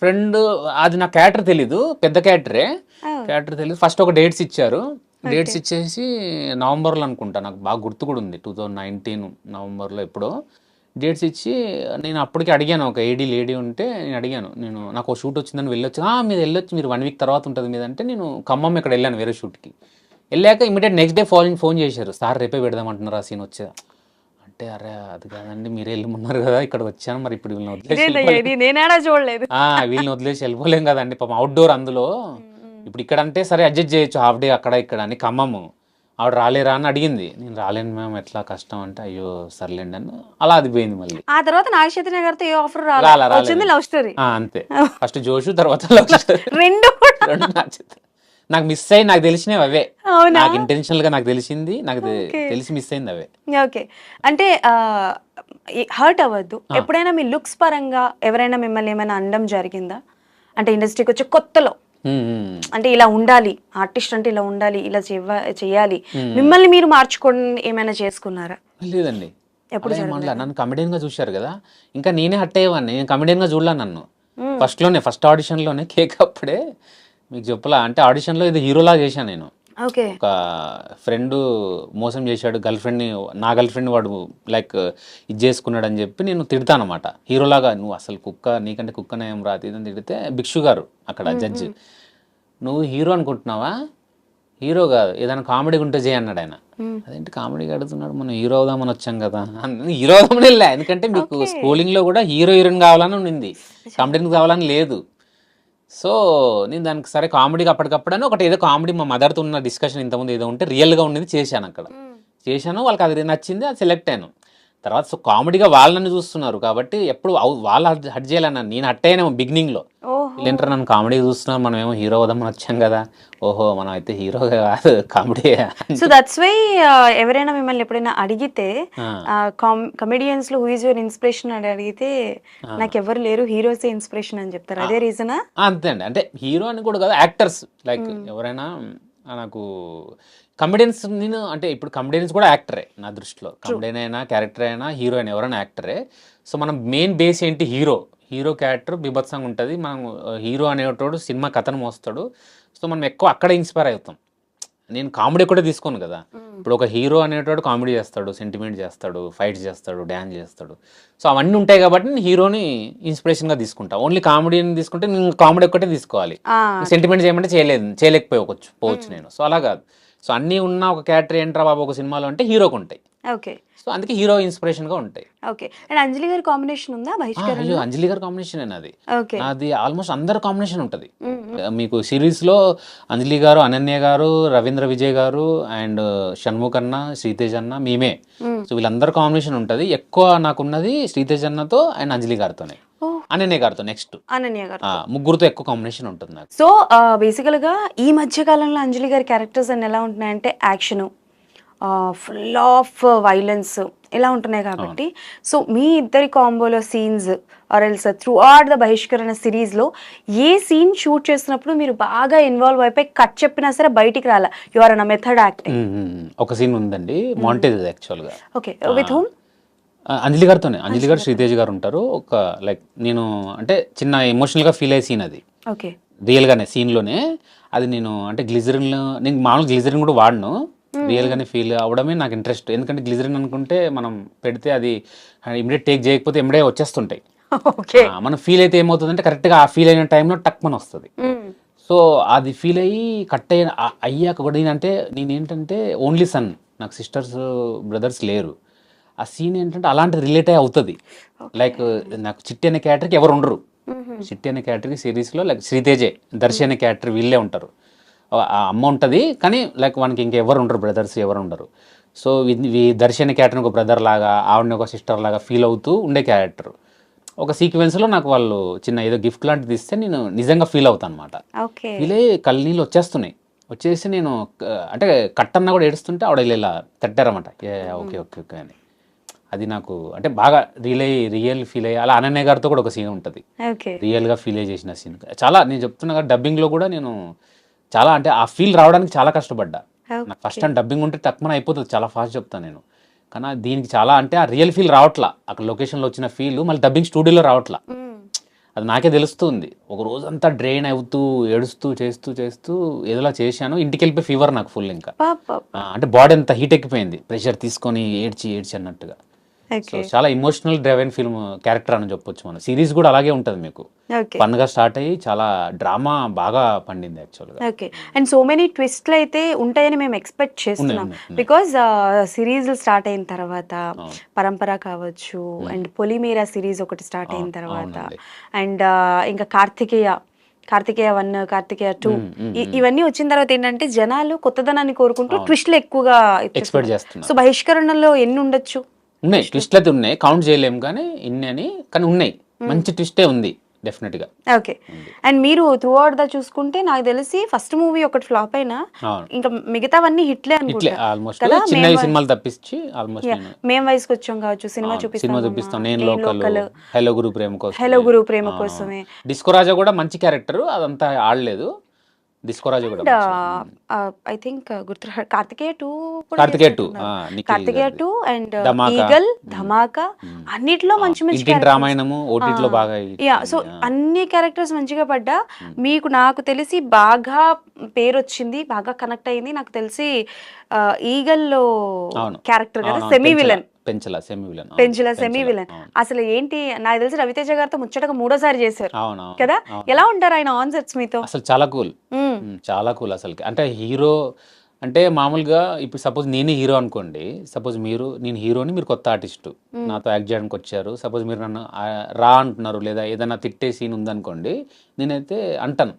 ఫ్రెండ్, అది నా క్యారెక్టర్ తెలీదు, పెద్ద క్యారెక్టర్ తెలీదు. ఫస్ట్ ఒక డేట్స్ ఇచ్చారు. డేట్స్ ఇచ్చేసి నవంబర్లో అనుకుంటా, నాకు బాగా గుర్తు కూడా ఉంది, 2019 నవంబర్లో ఎప్పుడో డేట్స్ ఇచ్చి నేను అప్పటికి అడిగాను, ఒక లేడీ ఉంటే నేను అడిగాను, నాకు ఒక షూట్ వచ్చిందని వెళ్ళొచ్చు. మీరు వెళ్ళొచ్చు, మీరు 1 week తర్వాత ఉంటుంది మీద అంటే నేను ఖమ్మం ఇక్కడ వెళ్ళాను వేరే షూట్కి. వెళ్ళాక ఇమీడియట్ నెక్స్ట్ డే ఫోన్ చేశారు, సార్ రేపే పెడదామంటున్నారు ఆ సీన్ వచ్చా అంటే. అరే అది కాదండి, మీరే వెళ్ళమన్నారు కదా, ఇక్కడ వచ్చాను, మరి ఇప్పుడు వీళ్ళని వదిలేసి వెళ్ళిపోలేం కదండి, పాపం అవుట్డోర్ అందులో. ఇప్పుడు ఇక్కడ అంటే సరే అడ్జస్ట్ చేయొచ్చు, హాఫ్ డే అక్కడ ఇక్కడ అని. ఖమ్మము ఆవిడ రాలేరా అని అడిగింది. నేను రాలేను మ్యామ్, ఎట్లా కష్టం అంటే, అయ్యో సర్లేండి అని అలా అది పోయింది. మళ్ళీ ఆ తర్వాత నాగ చైతన్య గారితో ఏ ఆఫర్ రాలేదు, లవ్ స్టోరీ అంతే. ఫస్ట్ జోషు, తర్వాత లవ్ స్టోరీ, రెండు నాకు మిస్ అయ్యి నాకు తెలిసినవి అవే. నాకు ఇంటెన్షనల్ గా నాకు తెలిసింది, నాకు తెలిసి మిస్ అయింది అవే. ఓకే, అంటే హర్ట్ అవ్వద్దు. ఎప్పుడైనా మీ లుక్స్ పరంగా ఎవరైనా మిమ్మల్ని ఏమైనా అనడం జరిగిందా? అంటే ఇండస్ట్రీకి వచ్చే కొత్తలో అంటే ఇలా ఉండాలి, ఆర్టిస్ట్ అంటే ఇలా ఉండాలి, ఇలా చేయాలి, మిమ్మల్ని మీరు మార్చుకోవడం ఏమైనా చేసుకున్నారా? లేదండి, ఎప్పుడు నన్ను కమెడియన్ గా చూశారు కదా, ఇంకా నేనే హట్ అయ్యేవాడిని. నేను కమెడియన్ గా చూడలా నన్ను. ఫస్ట్ ఆడిషన్లోనే కేక్ అప్పుడే మీకు చెప్పలా, అంటే ఆడిషన్లో ఇది హీరోలా చేశాను నేను. ఓకే. ఒక ఫ్రెండ్ మోసం చేశాడు నా గర్ల్ ఫ్రెండ్ వాడు లైక్ ఇది చేసుకున్నాడు అని చెప్పి నేను తిడతాను అనమాట హీరోలాగా. నువ్వు అసలు నీకంటే కుక్కనే ఏం రాదు ఇదని తిడితే భిక్షు గారు అక్కడ జడ్జి, నువ్వు హీరో అనుకుంటున్నావా? హీరో కాదు, ఏదైనా కామెడీ ఉంటే చేయి అన్నాడు ఆయన. అదేంటి కామెడీగా అడుగుతున్నాడు, మనం హీరో అవుదామని వచ్చాం కదా. హీరో అవుదామని వెళ్ళా, ఎందుకంటే మీకు స్కూలింగ్లో కూడా హీరోయిన్ కావాలని ఉండింది, కామెడీని కావాలని లేదు. సో నేను దానికి సరే కామెడీగా అప్పటికప్పుడని ఒకటి ఏదో కామెడీ మా మదర్తో ఉన్న డిస్కషన్ ఇంతకుముందు ఏదో ఉంటే రియల్గా ఉండేది చేశాను అక్కడ. చేశాను, వాళ్ళకి అది నచ్చింది, అది సెలెక్ట్ అయ్యాను. తర్వాత సో కామెడీగా వాళ్ళని చూస్తున్నారు కాబట్టి ఎప్పుడు వాళ్ళు హట్ చేయాలన్నా, నేను హట్ అయ్యానేమో బిగినింగ్లో. వీళ్ళంటారు నన్ను కామెడీ చూస్తున్నారు, మనం ఏమో హీరో అవుదామని వచ్చాం కదా, ఓహో మనం అయితే హీరో కాదు కామెడీ. సో దట్స్ వై ఎవరైనా మిమ్మల్ని ఎప్పుడైనా అడిగితే కమెడియన్స్ లో హూ ఇస్ యువర్ ఇన్స్పిరేషన్ అని అడిగితే నాకు ఎవరు లేరు, హీరోసే ఇన్స్పిరేషన్ అని చెప్తారు. అదే రీజనా? అంతే అండి, అంటే హీరో అని కూడా కాదు, యాక్టర్స్ లైక్ ఎవరైనా నాకు కమెడియన్స్, నేను అంటే ఇప్పుడు కమెడియన్స్ కూడా యాక్టరే నా దృష్టిలో. కమెడియన్ అయినా క్యారెక్టర్ అయినా హీరో అయినా ఎవరైనా యాక్టరే. సో మనం మెయిన్ బేస్ ఏంటి, హీరో క్యారెక్టర్ బీభత్సంగా ఉంటుంది. మనం హీరో అనేటోడు సినిమా కథను మోస్తాడు. సో మనం ఎక్కువ అక్కడే ఇన్స్పైర్ అవుతాం. నేను కామెడీ కూడా తీసుకోను కదా. ఇప్పుడు ఒక హీరో అనేటోడు కామెడీ చేస్తాడు, సెంటిమెంట్ చేస్తాడు, ఫైట్స్ చేస్తాడు, డ్యాన్స్ చేస్తాడు. సో అవన్నీ ఉంటాయి కాబట్టి నేను హీరోని ఇన్స్పిరేషన్గా తీసుకుంటా. ఓన్లీ కామెడీని తీసుకుంటే నేను కామెడీ ఒక్కటే తీసుకోవాలి, సెంటిమెంట్ చేయమంటే చేయలేకపోవచ్చు నేను. సో అలా కాదు. సో అన్నీ ఉన్న ఒక క్యారెక్టర్ ఏంట్రా బాబు ఒక సినిమాలో అంటే హీరోకి ఉంటాయి. ఓకే. సో అందుకే హీరో ఇన్స్పిరేషన్ గా ఉంటాయి. ఓకే. అండ్ అంజలి గారి కాంబినేషన్ ఉందా బహిష్కరణ? అయ్యో అంజలి గారి కాంబినేషన్ అది. ఓకే. అది ఆల్మోస్ట్ అందరు కాంబినేషన్ ఉంటుంది మీకు సిరీస్ లో. అంజలి గారు, అనన్య గారు, రవీంద్ర విజయ్ గారు అండ్ షణ్ముఖ్ అన్న, శ్రీతేజ్ అన్న, మేమే. సో వీళ్ళందరూ కాంబినేషన్ ఉంటుంది. ఎక్కువ నాకున్నది శ్రీతేజ్ అన్నతో అండ్ అంజలి గారితోనే, అనన్య గారితో నెక్స్ట్ అనన్య గారు, ముగ్గురుతో ఎక్కువ కాంబినేషన్ ఉంటుంది నాకు. సో బేసికల్ గా ఈ మధ్య కాలంలో అంజలి గారి క్యారెక్టర్స్ అన్ని ఎలా ఉంటున్నాయంటే యాక్షన్, ఫుల్ ఆఫ్ వైలెన్స్ ఇలా ఉంటున్నాయి కాబట్టి, సో మీ ఇద్దరి కాంబోలో scenes are else throughout the Bahishkarana సిరీస్లో ఏ సీన్ షూట్ చేస్తున్నప్పుడు మీరు బాగా ఇన్వాల్వ్ అయిపోయి కట్ చెప్పినా సరే బయటికి రాలా, you are an method acting? ఒక సీన్ ఉందండి, మాంటేజ్ యాక్చువల్గా. ఓకే. With whom? అంజలి గారితోనే. అంజలి గారు, శ్రీతేజ్ గారు ఉంటారు. ఒక లైక్ నేను అంటే చిన్న ఎమోషనల్గా ఫీల్ అయ్యే సీన్ అది. ఓకే. రియల్గానే సీన్లోనే అది నేను అంటే నేను మామూలుగా గ్లిజరిన్ కూడా వాడను, రియల్గానే ఫీల్ అవ్వడమే నాకు ఇంట్రెస్ట్. ఎందుకంటే గ్లిజరిన్ అనుకుంటే మనం పెడితే అది ఇమిడియట్ టేక్ చేయకపోతే ఇమిడే వచ్చేస్తుంటాయి. మనం ఫీల్ అయితే ఏమవుతుందంటే కరెక్ట్గా ఆ ఫీల్ అయిన టైంలో టక్ మన వస్తుంది. సో అది ఫీల్ అయ్యి కట్ అయ్యాక కూడా నేనంటే నేనేంటంటే ఓన్లీ సన్, నాకు సిస్టర్స్ బ్రదర్స్ లేరు. ఆ సీన్ ఏంటంటే అలాంటి రిలేట్ అయ్యి అవుతుంది. లైక్ నాకు చిట్టి అనే క్యారెక్టర్కి ఎవరు ఉండరు. చిట్టి అనే క్యారెక్టర్కి సిరీస్లో లైక్ శ్రీతేజే, దర్శి అనే క్యారెక్టర్ వీళ్ళే ఉంటారు. ఆ అమ్మ ఉంటుంది కానీ లైక్ మనకి ఇంకెవరు ఉండరు, బ్రదర్స్ ఎవరు ఉండరు. సో దర్శి అనే క్యారెక్టర్ ఒక బ్రదర్ లాగా, ఆవిడని ఒక సిస్టర్ లాగా ఫీల్ అవుతూ ఉండే క్యారెక్టర్. ఒక సీక్వెన్స్లో నాకు వాళ్ళు చిన్న ఏదో గిఫ్ట్ లాంటిది ఇస్తే నేను నిజంగా ఫీల్ అవుతాను అనమాట. ఫీల్ అయ్యి కళ్ళనీళ్ళు వచ్చేసి నేను అంటే కట్టన్నా కూడా ఏడుస్తుంటే ఆవిడ ఇలా తట్టారన్నమాట. ఓకే ఓకే ఓకే అని. అది నాకు అంటే బాగా రియల్ ఫీల్ అయ్యి. అలా అనన్య గారితో కూడా ఒక సీన్ ఉంటుంది, రియల్గా ఫీల్ అయ్యి చేసిన సీన్. చాలా నేను చెప్తున్నా కదా, డబ్బింగ్లో కూడా నేను చాలా అంటే ఆ ఫీల్ రావడానికి చాలా కష్టపడ్డా. నాకు ఫస్ట్ టైం డబ్బింగ్ ఉంటే తక్కువ అయిపోతుంది, చాలా ఫాస్ట్ చెప్తాను నేను. కానీ దీనికి చాలా అంటే ఆ రియల్ ఫీల్ రావట్లా, అక్కడ లొకేషన్లో వచ్చిన ఫీల్ మళ్ళీ డబ్బింగ్ స్టూడియోలో రావట్లా. అది నాకే తెలుస్తుంది. ఒక రోజంతా డ్రైన్ అవుతూ ఏడుస్తూ చేస్తూ ఏదోలా చేశాను. ఇంటికి వెళ్ళిపోయి ఫీవర్ నాకు ఫుల్. ఇంకా అంటే బాడీ అంతా హీట్ ఎక్కిపోయింది, ప్రెషర్ తీసుకొని ఏడ్చి అన్నట్టుగా. సో చాలా ఇమోషనల్ డ్రైవెన్ ఫిల్మ్ క్యారెక్టర్ అని చెప్పొచ్చు. మన సిరీస్ కూడా అలాగే ఉంటుంది, మీకు ఫన్ గా స్టార్ట్ అయ్యి చాలా డ్రామా బాగా పండింది యాక్చువల్గా. ఓకే. అండ్ సో మెనీ ట్విస్ట్లు అయితే ఉంటాయని మేము ఎక్స్పెక్ట్ చేస్తున్నాం, బికాజ్ సిరీస్ స్టార్ట్ అయిన తర్వాత పరంపర కావచ్చు, అండ్ పొలిమేరా సిరీస్ ఒకటి స్టార్ట్ అయిన తర్వాత, అండ్ ఇంకా కార్తికేయ 1, కార్తికేయ 2 ఇవన్నీ వచ్చిన తర్వాత ఏంటంటే జనాలు కొత్తదనాన్ని కోరుకుంటూ ట్విస్ట్లు ఎక్కువగా ఎక్స్పెక్ట్ చేస్తున్నారు. సో బహిష్కరణలో ఎన్ని ఉండొచ్చు? ఉన్నాయి, ట్విస్ట్లు అయితే ఉన్నాయి, కౌంట్ చేయలేము కానీ కానీ ఉన్నాయి. మంచి ట్విస్టే ఉంది డెఫినెట్ గా. ఓకే. అండ్ మీరు త్రూ అవుట్ దా చూసుకుంటే నాకు తెలిసి ఫస్ట్ మూవీ ఒకటి ఫ్లాప్ అయినా ఇంకా మిగతావన్నీ హిట్లే అనుకుంటా. ఆల్మోస్ట్ చిన్న సినిమాలు తప్పించి ఆల్మోస్ట్ మేము వయసుకు వచ్చాం కావచ్చు, సినిమా చూపిస్తాం, నేను లోకల్, హలో గురు ప్రేమ కోసమే, డిస్కో రాజా కూడా మంచి క్యారెక్టర్, అదంతా ఆడలేదు. డిస్కోరాజు కూడా అండ్ మంచి ఐ థింక్ గుర్తు కార్తికేయ 2 కూడా కార్తికేయ 2 చేసినట్టున్నారు. నిఖిల్ కార్తికేయ గారిది 2 అండ్ ధమాకా ఈగల్, ధమాకా మ్మ్. అన్నిట్లో మంచి మంచి ఇంటింటి క్యారెక్టర్స్. రామాయణము ఓటీటీలో బాగా hit యా సో అయింది. అన్ని క్యారెక్టర్స్ మంచిగా పడ్డా. మీకు నాకు తెలిసి బాగా పేరు వచ్చింది, బాగా కనెక్ట్ అయింది నాకు తెలిసి ఈగల్లో అవును క్యారెక్టర్ కదా, అవును semi villain. Penchala semi villain Penchula semi villain అసలు ఏంటి నాకు తెలిసి రవితేజ గారితో ముచ్చటగా 3వ సారి చేశారు అవును కదా. ఎలా ఉంటారు ఆయన ఆన్ సెట్స్ మీతో? అసలు చాలా కూల్ చాలా కూల్ అసలుకి. అంటే హీరో అంటే మామూలుగా ఇప్పుడు సపోజ్ నేనే హీరో అనుకోండి, సపోజ్ నేను హీరోని, మీరు కొత్త ఆర్టిస్టు నాతో యాక్ట్ చేయడానికి వచ్చారు, సపోజ్ మీరు నన్ను రా అంటున్నారు లేదా ఏదైనా తిట్టే సీన్ ఉందనుకోండి, నేనైతే అంటాను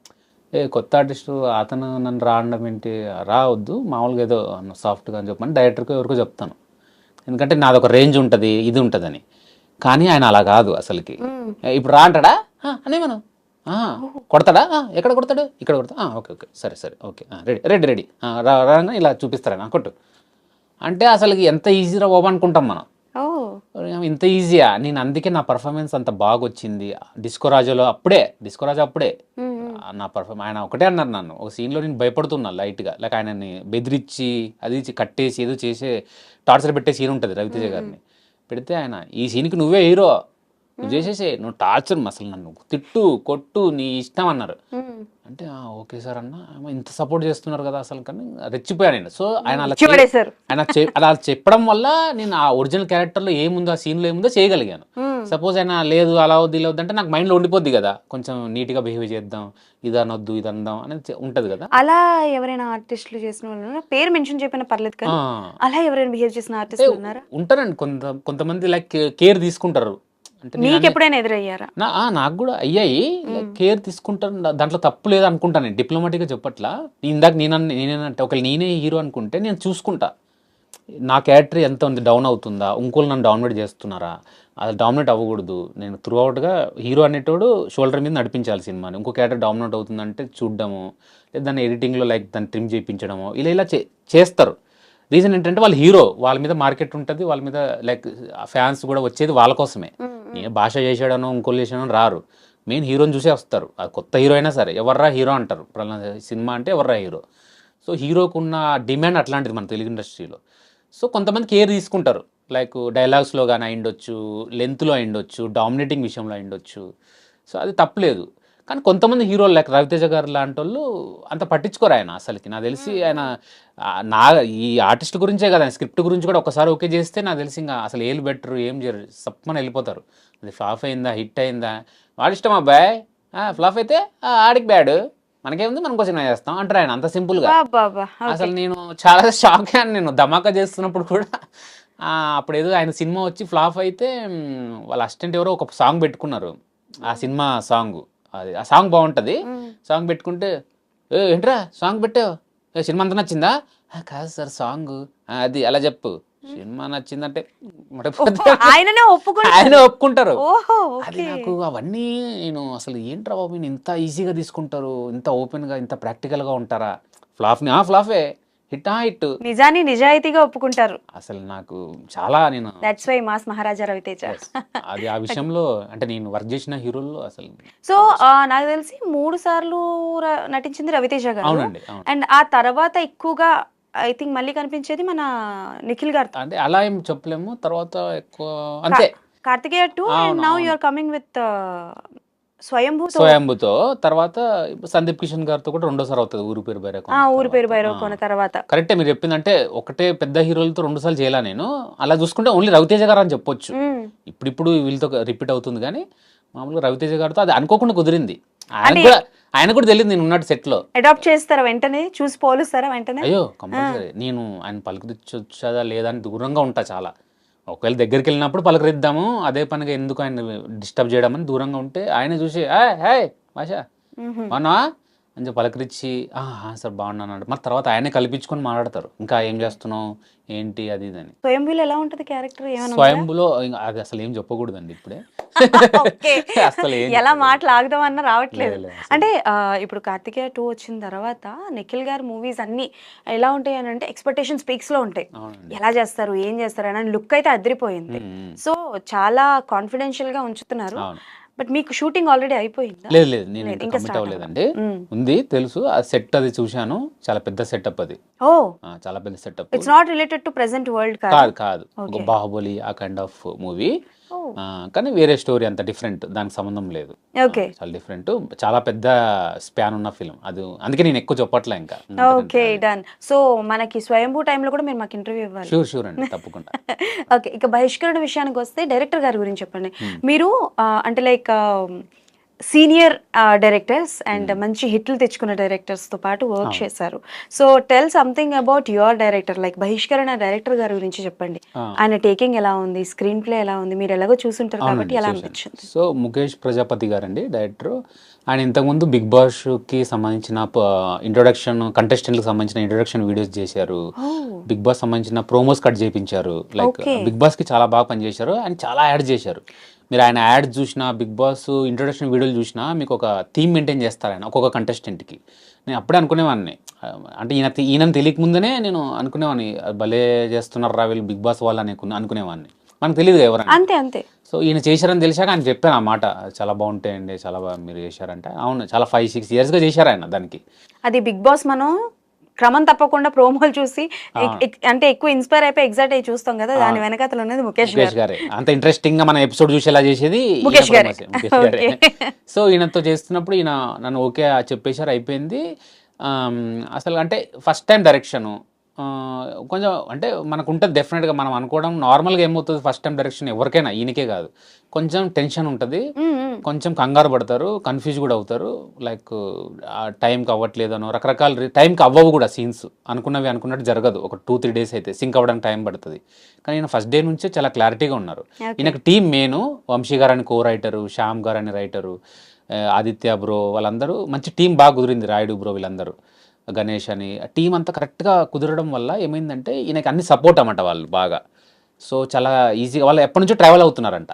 కొత్త ఆర్టిస్టు అతను నన్ను రా అనడం ఏంటి, రా వద్దు మామూలుగా ఏదో సాఫ్ట్గా అని చెప్పమని డైరెక్టర్కి ఎవరికో చెప్తాను. ఎందుకంటే నాది ఒక రేంజ్ ఉంటుంది ఇది ఉంటుందని. కానీ ఆయన అలా కాదు అసలుకి. ఇప్పుడు రా అంటాడా అనే మనం కొడతాడా ఎక్కడ కొడతాడు ఇక్కడ కొడతా ఓకే ఓకే సరే సరే ఓకే రెడీ రెడీ రెడీ రాగా ఇలా చూపిస్తారా కొట్టు అంటే అసలుకి ఎంత ఈజీరా బాబు అనుకుంటాం మనం. ఇంత ఈజీయా. నేను అందుకే నా పర్ఫార్మెన్స్ అంత బాగా వచ్చింది డిస్కో రాజు అప్పుడే నా ఆయన ఒకటే అన్నారు నన్ను ఒక సీన్లో, నేను భయపడుతున్నా లైట్గా, లైక్ ఆయనని బెదిరించి అది కట్టేసి ఏదో చేసే టార్చర్ పెట్టే సీన్ ఉంటుంది రవితేజ గారిని పెడితే, ఆయన ఈ సీన్కి నువ్వే హీరో, నువ్వు చేసేసే, నువ్వు టార్చర్ అసలు నన్ను తిట్టు కొట్టు నీ ఇష్టం అన్నారు. అంటే ఓకే సార్ అన్న, ఇంత సపోర్ట్ చేస్తున్నారు కదా అసలు, కానీ రెచ్చిపోయాను నేను. సో ఆయన అలా చెప్పడం వల్ల నేను ఆ ఒరిజినల్ క్యారెక్టర్లో ఏముందో ఆ సీన్లో ఏముందో చేయగలిగాను. సపోజ్ ఆయన లేదు అలా వద్దు ఇలా వద్దు అంటే నాకు మైండ్లో ఉండిపోద్ది కదా, కొంచెం నీట్గా బిహేవ్ చేద్దాం, ఇది అనొద్దు ఇది అందాం అనేది ఉంటుంది కదా. అలా ఎవరైనా ఆర్టిస్టులు చేసిన వాళ్ళు పేరు మెన్షన్ చేయకపోయినా పర్లేదు కానీ అలా ఎవరైనా బిహేవ్ చేసిన ఆర్టిస్టులు ఉన్నారా? ఉంటారండి కొంతమంది లైక్ కేర్ తీసుకుంటారు. అంటే మీకు ఎప్పుడైనా ఎదురయ్యారా? నాకు కూడా అయ్యాయి. కేర్ తీసుకుంటాను, దాంట్లో తప్పు లేదు అనుకుంటాను. నేను డిప్లొమాటిక్గా చెప్పట్లా. ఇందాక నేనేనంటే ఒకవేళ నేనే హీరో అనుకుంటే నేను చూసుకుంటా నా క్యారెక్టర్ ఎంత ఉంది, డౌన్ అవుతుందా, ఇంకోళ్ళు నన్ను డామినేట్ చేస్తున్నారా, అది డామినేట్ అవ్వకూడదు. నేను త్రూ అవుట్గా హీరో అనేటోడు షోల్డర్ మీద నడిపించాలి సినిమాని. ఇంకో క్యారెక్టర్ డామినేట్ అవుతుందంటే చూడడము, లేదా దాన్ని ఎడిటింగ్లో లైక్ దాన్ని ట్రిమ్ చేయించడము, ఇలా చేస్తారు. రీజన్ ఏంటంటే వాళ్ళు హీరో, వాళ్ళ మీద మార్కెట్ ఉంటుంది, వాళ్ళ మీద లైక్ ఫ్యాన్స్ కూడా వచ్చేది వాళ్ళ కోసమే. నేను భాష చేసాడనో ఇంకోళ్ళు చేసాడనో రారు, మెయిన్ హీరోని చూసే వస్తారు. అది కొత్త హీరో అయినా సరే ఎవర్రా హీరో అంటారు. సినిమా అంటే ఎవర్రా హీరో. సో హీరోకు ఉన్న డిమాండ్ అట్లాంటిది మన తెలుగు ఇండస్ట్రీలో. సో కొంతమంది కేర్ తీసుకుంటారు, లైక్ డైలాగ్స్లో కానీ అయిండొచ్చు, లెంత్లో అయిండొచ్చు, డామినేటింగ్ విషయంలో అయిండొచ్చు. సో అది తప్పలేదు. కానీ కొంతమంది హీరోలు లైక్ రవితేజ గారు లాంటి వాళ్ళు అంత పట్టించుకోరు ఆయన అసలుకి. నాకు తెలిసి ఆయన ఈ ఆర్టిస్ట్ గురించే కదా, స్క్రిప్ట్ గురించి కూడా ఒకసారి ఓకే చేస్తే నాకు తెలిసి ఇంకా అసలు ఏళ్ళు బెటరు ఏం చేయరు, సప్పని వెళ్ళిపోతారు. అది ఫ్లాప్ అయిందా హిట్ అయిందా వాడి ఇష్టం అబ్బాయి, ఫ్లాప్ అయితే ఆడికి బ్యాడ్, మనకేముంది మనం కోసం చేస్తాం అంటారు ఆయన అంత సింపుల్గా. అసలు నేను చాలా షాక్ అయ్యాను. నేను ధమాకా చేస్తున్నప్పుడు కూడా అప్పుడు ఏదో ఆయన సినిమా వచ్చి ఫ్లాప్ అయితే వాళ్ళ అసిస్టెంట్ ఎవరో ఒక సాంగ్ పెట్టుకున్నారు, ఆ సినిమా సాంగ్, అది ఆ సాంగ్ బాగుంటుంది, సాంగ్ పెట్టుకుంటే ఏంట్రా సాంగ్ పెట్టావు, సినిమా అంతా నచ్చిందా, కాదు సార్ సాంగ్ అది అలా చెప్పు, సినిమా నచ్చిందంటే ఆయన ఒప్పుకుంటారు. అది నాకు అవన్నీ నేను అసలు ఏంట్రా బాబు ఇంత ఈజీగా తీసుకుంటారు, ఇంత ఓపెన్గా ఇంత ప్రాక్టికల్గా ఉంటారా, ఫ్లాఫే హిట్ నిజాయితీగా ఒప్పుకుంటారు. అసలు నాకు చాలా నేను దట్స్ వై మాస్ మహారాజా రవితేజ. అది ఆ విషయంలో అంటే నేను వర్క్ చేసిన హీరోల్లో అసలు. సో నాకు తెలిసి 3 సార్లు నటించింది రవితేజ గారు. అవునండి. అండ్ ఆ తర్వాత ఎక్కువగా ఐ థింక్ మళ్ళీ కనిపించేది మన నిఖిల్ గారు. అంటే అలా ఏం చెప్పలేము, తర్వాత ఎక్కువ అంతే Karthikeya 2 and now you are coming with స్వయంభూతో. తర్వాత సందీప్ కిషన్ గారితో కూడా 2వ సారి అవుతుంది ఊరు పేరు బైరవ తర్వాత. కరెక్టే మీరు చెప్పిందంటే ఒకటే పెద్ద హీరోలతో 2 సార్లు చేయాల నేను. అలా చూసుకుంటే ఓన్లీ రవితేజ గారు అని చెప్పొచ్చు. ఇప్పుడు వీళ్ళతో రిపీట్ అవుతుంది కానీ మామూలుగా రవితేజ గారితో అది అనుకోకుండా కుదిరింది. ఆయన కూడా తెలియదు నేను ఉన్నట్టు సెట్ లో. అడాప్ట్ చేస్తారా వెంటనే, చూసి పోలుస్తారా వెంటనే? అయ్యో కంపల్సరీ. నేను ఆయన పలుకుదిచ్చొచ్చదా లేదా అని దూరంగా ఉంటా చాలా. ఒకవేళ దగ్గరికి వెళ్ళినప్పుడు పలకరిద్దాము, అదే పనిగా ఎందుకు ఆయన డిస్టర్బ్ చేయడం దూరంగా ఉంటే ఆయన చూసి హాయ్ భాషా బాగున్నావా అని చెప్పి పలకరించి సార్ బాగున్నాను అంటే మరి తర్వాత ఆయనే కల్పించుకొని మాట్లాడతారు, ఇంకా ఏం చేస్తున్నావు ఏంటి అది ఇది అని. స్వయంభూలో ఎలా ఉంటుంది క్యారెక్టర్? స్వయంభూలో అది అసలు ఏం చెప్పకూడదండి ఇప్పుడే. అసలు ఎలా మాట్లాడదామన్నా రావట్లేదు. అంటే ఇప్పుడు కార్తికేయ 2 వచ్చిన తర్వాత నిఖిల్ గారి మూవీస్ అన్ని ఎలా ఉంటాయి అని అంటే ఎక్స్పెక్టేషన్స్ పీక్స్ లో ఉంటాయి. ఎలా చేస్తారు ఏం చేస్తారు అని లుక్ అయితే అదిరిపోయింది. సో చాలా కాన్ఫిడెన్షియల్ గా ఉంచుతున్నారు. బట్ మీకు షూటింగ్ ఆల్రెడీ అయిపోయిందా? లేదు లేదు, నేను లేదు, ఇంకా ఇంకా కమిట్ start అవ్వలేదండి. మ్మ్. ఉంది తెలుసు, ఆ సెట్ అది చూశాను, చాలా పెద్ద సెటప్ అది. ఓ, చాలా పెద్ద setup. It's not related to present world కాదు కాదు. కాదు, ఒక Okay. బాహుబలి ఆ కైండ్ ఆఫ్ మూవీ. ఓ, కానీ వేరే స్టోరీ, అంత డిఫరెంట్, దానికి సంబంధం లేదు. ఓకే చాలా డిఫరెంట్, చాలా పెద్ద స్పాన్ ఉన్న ఫిల్మ్ అది, అందుకే నేను ఎక్కువ చెప్పట్లే ఇంకా. Okay, done. సో మనకి స్వయంభూ టైంలో కూడా మీరు మాకు ఇంటర్వ్యూ ఇవ్వాలి. షూర్ షూర్ అండి, తప్పకుండా. ఓకే, ఇక బహిష్కరణ విషయానికి వస్తే డైరెక్టర్ గారి గురించి చెప్పండి. మీరు అంటే లైక్ సీనియర్ డైరెక్టర్స్ అండ్ మంచి హిట్లు తెచ్చుకున్న డైరెక్టర్స్ తో పాటు వర్క్ చేశారు. So tell something about your director, like బహిష్కరణ డైరెక్టర్ గారి గురించి చెప్పండి. ఆయన టేకింగ్ ఎలా ఉంది, స్క్రీన్ ప్లే ఎలా ఉంది, మీరు ఎలాగో చూసుంటారు కాబట్టి ఎలా అనిపించింది? సో ముఖేష్ ప్రజాపతి గారండి డైరెక్టర్. ఆయన ఇంతకుముందు బిగ్ బాస్కి సంబంధించిన ఇంట్రొడక్షన్, కంటెస్టెంట్కి సంబంధించిన ఇంట్రొడక్షన్ వీడియోస్ చేశారు. బిగ్ బాస్ సంబంధించిన ప్రోమోస్ కట్ చేయించారు. లైక్ బిగ్ బాస్కి చాలా బాగా పనిచేశారు. ఆయన చాలా యాడ్ చేశారు. మీరు ఆయన యాడ్ చూసినా, బిగ్ బాస్ ఇంట్రొడక్షన్ వీడియోలు చూసినా మీకు ఒక థీమ్ మెయింటైన్ చేస్తారు ఆయన ఒక్కొక్క కంటెస్టెంట్కి. నేను అప్పుడే అనుకునేవాడిని, అంటే ఈయనని తెలియక ముందనే నేను అనుకునేవాడిని, భలే చేస్తున్నారు రా వీళ్ళు బిగ్ బాస్ వాళ్ళు అనుకునేవాడిని. మనకు తెలియదు ఎవరైనా. అంతే అంతే. సో ఈయన చేశారని తెలిసాక ఆయన చెప్పాను ఆ మాట, చాలా బాగుంటాయండి, చాలా బాగా మీరు చేశారంటే. అవును, చాలా 5-6 yearsగా చేశారు ఆయన దానికి. అది బిగ్ బాస్ మనం క్రమం తప్పకుండా ప్రోమోలు చూసి అంటే ఎక్కువ ఇన్స్పైర్ అయిపోయి ఎగ్జైట్ అయ్యి చూస్తాం కదా, దాని వెనకాతలు ఉన్నది ముఖేష్ గారే. అంత ఇంట్రెస్టింగ్ గా మన ఎపిసోడ్ చూసేలా చేసేది ముఖేష్ గారే. సో ఈయనతో చేస్తున్నప్పుడు ఈయన నన్ను ఓకే చెప్పేశారు, అయిపోయింది. అసలు అంటే ఫస్ట్ టైం డైరెక్షను కొంచెం అంటే మనకు ఉంటుంది డెఫినెట్గా. మనం అనుకోవడం నార్మల్గా ఏమవుతుంది, ఫస్ట్ టైం డైరెక్షన్ ఎవరికైనా, ఈయనకే కాదు, కొంచెం టెన్షన్ ఉంటుంది, కొంచెం కంగారు పడతారు, కన్ఫ్యూజ్ కూడా అవుతారు. లైక్ టైంకి అవ్వట్లేదనో, రకరకాల టైంకి అవ్వవు కూడా సీన్స్, అనుకున్నవి అనుకున్నట్టు జరగదు. ఒక 2-3 days అయితే సింక్ అవ్వడానికి టైం పడుతుంది. కానీ ఈయన ఫస్ట్ డే నుంచే చాలా క్లారిటీగా ఉన్నారు. ఈయనకు టీం మెయిన్ వంశీ గారు అని కో రైటరు, శ్యామ్ గారు అని రైటరు, ఆదిత్య బ్రో, వాళ్ళందరూ మంచి టీం బాగా కుదిరింది. రాయుడు బ్రో, వీళ్ళందరూ, గణేష్ అని, టీం అంతా కరెక్ట్గా కుదరడం వల్ల ఏమైందంటే ఈయనకి అన్ని సపోర్ట్ అన్నమాట వాళ్ళు బాగా. సో చాలా ఈజీగా వాళ్ళు ఎప్పటి నుంచో ట్రావెల్ అవుతున్నారంట.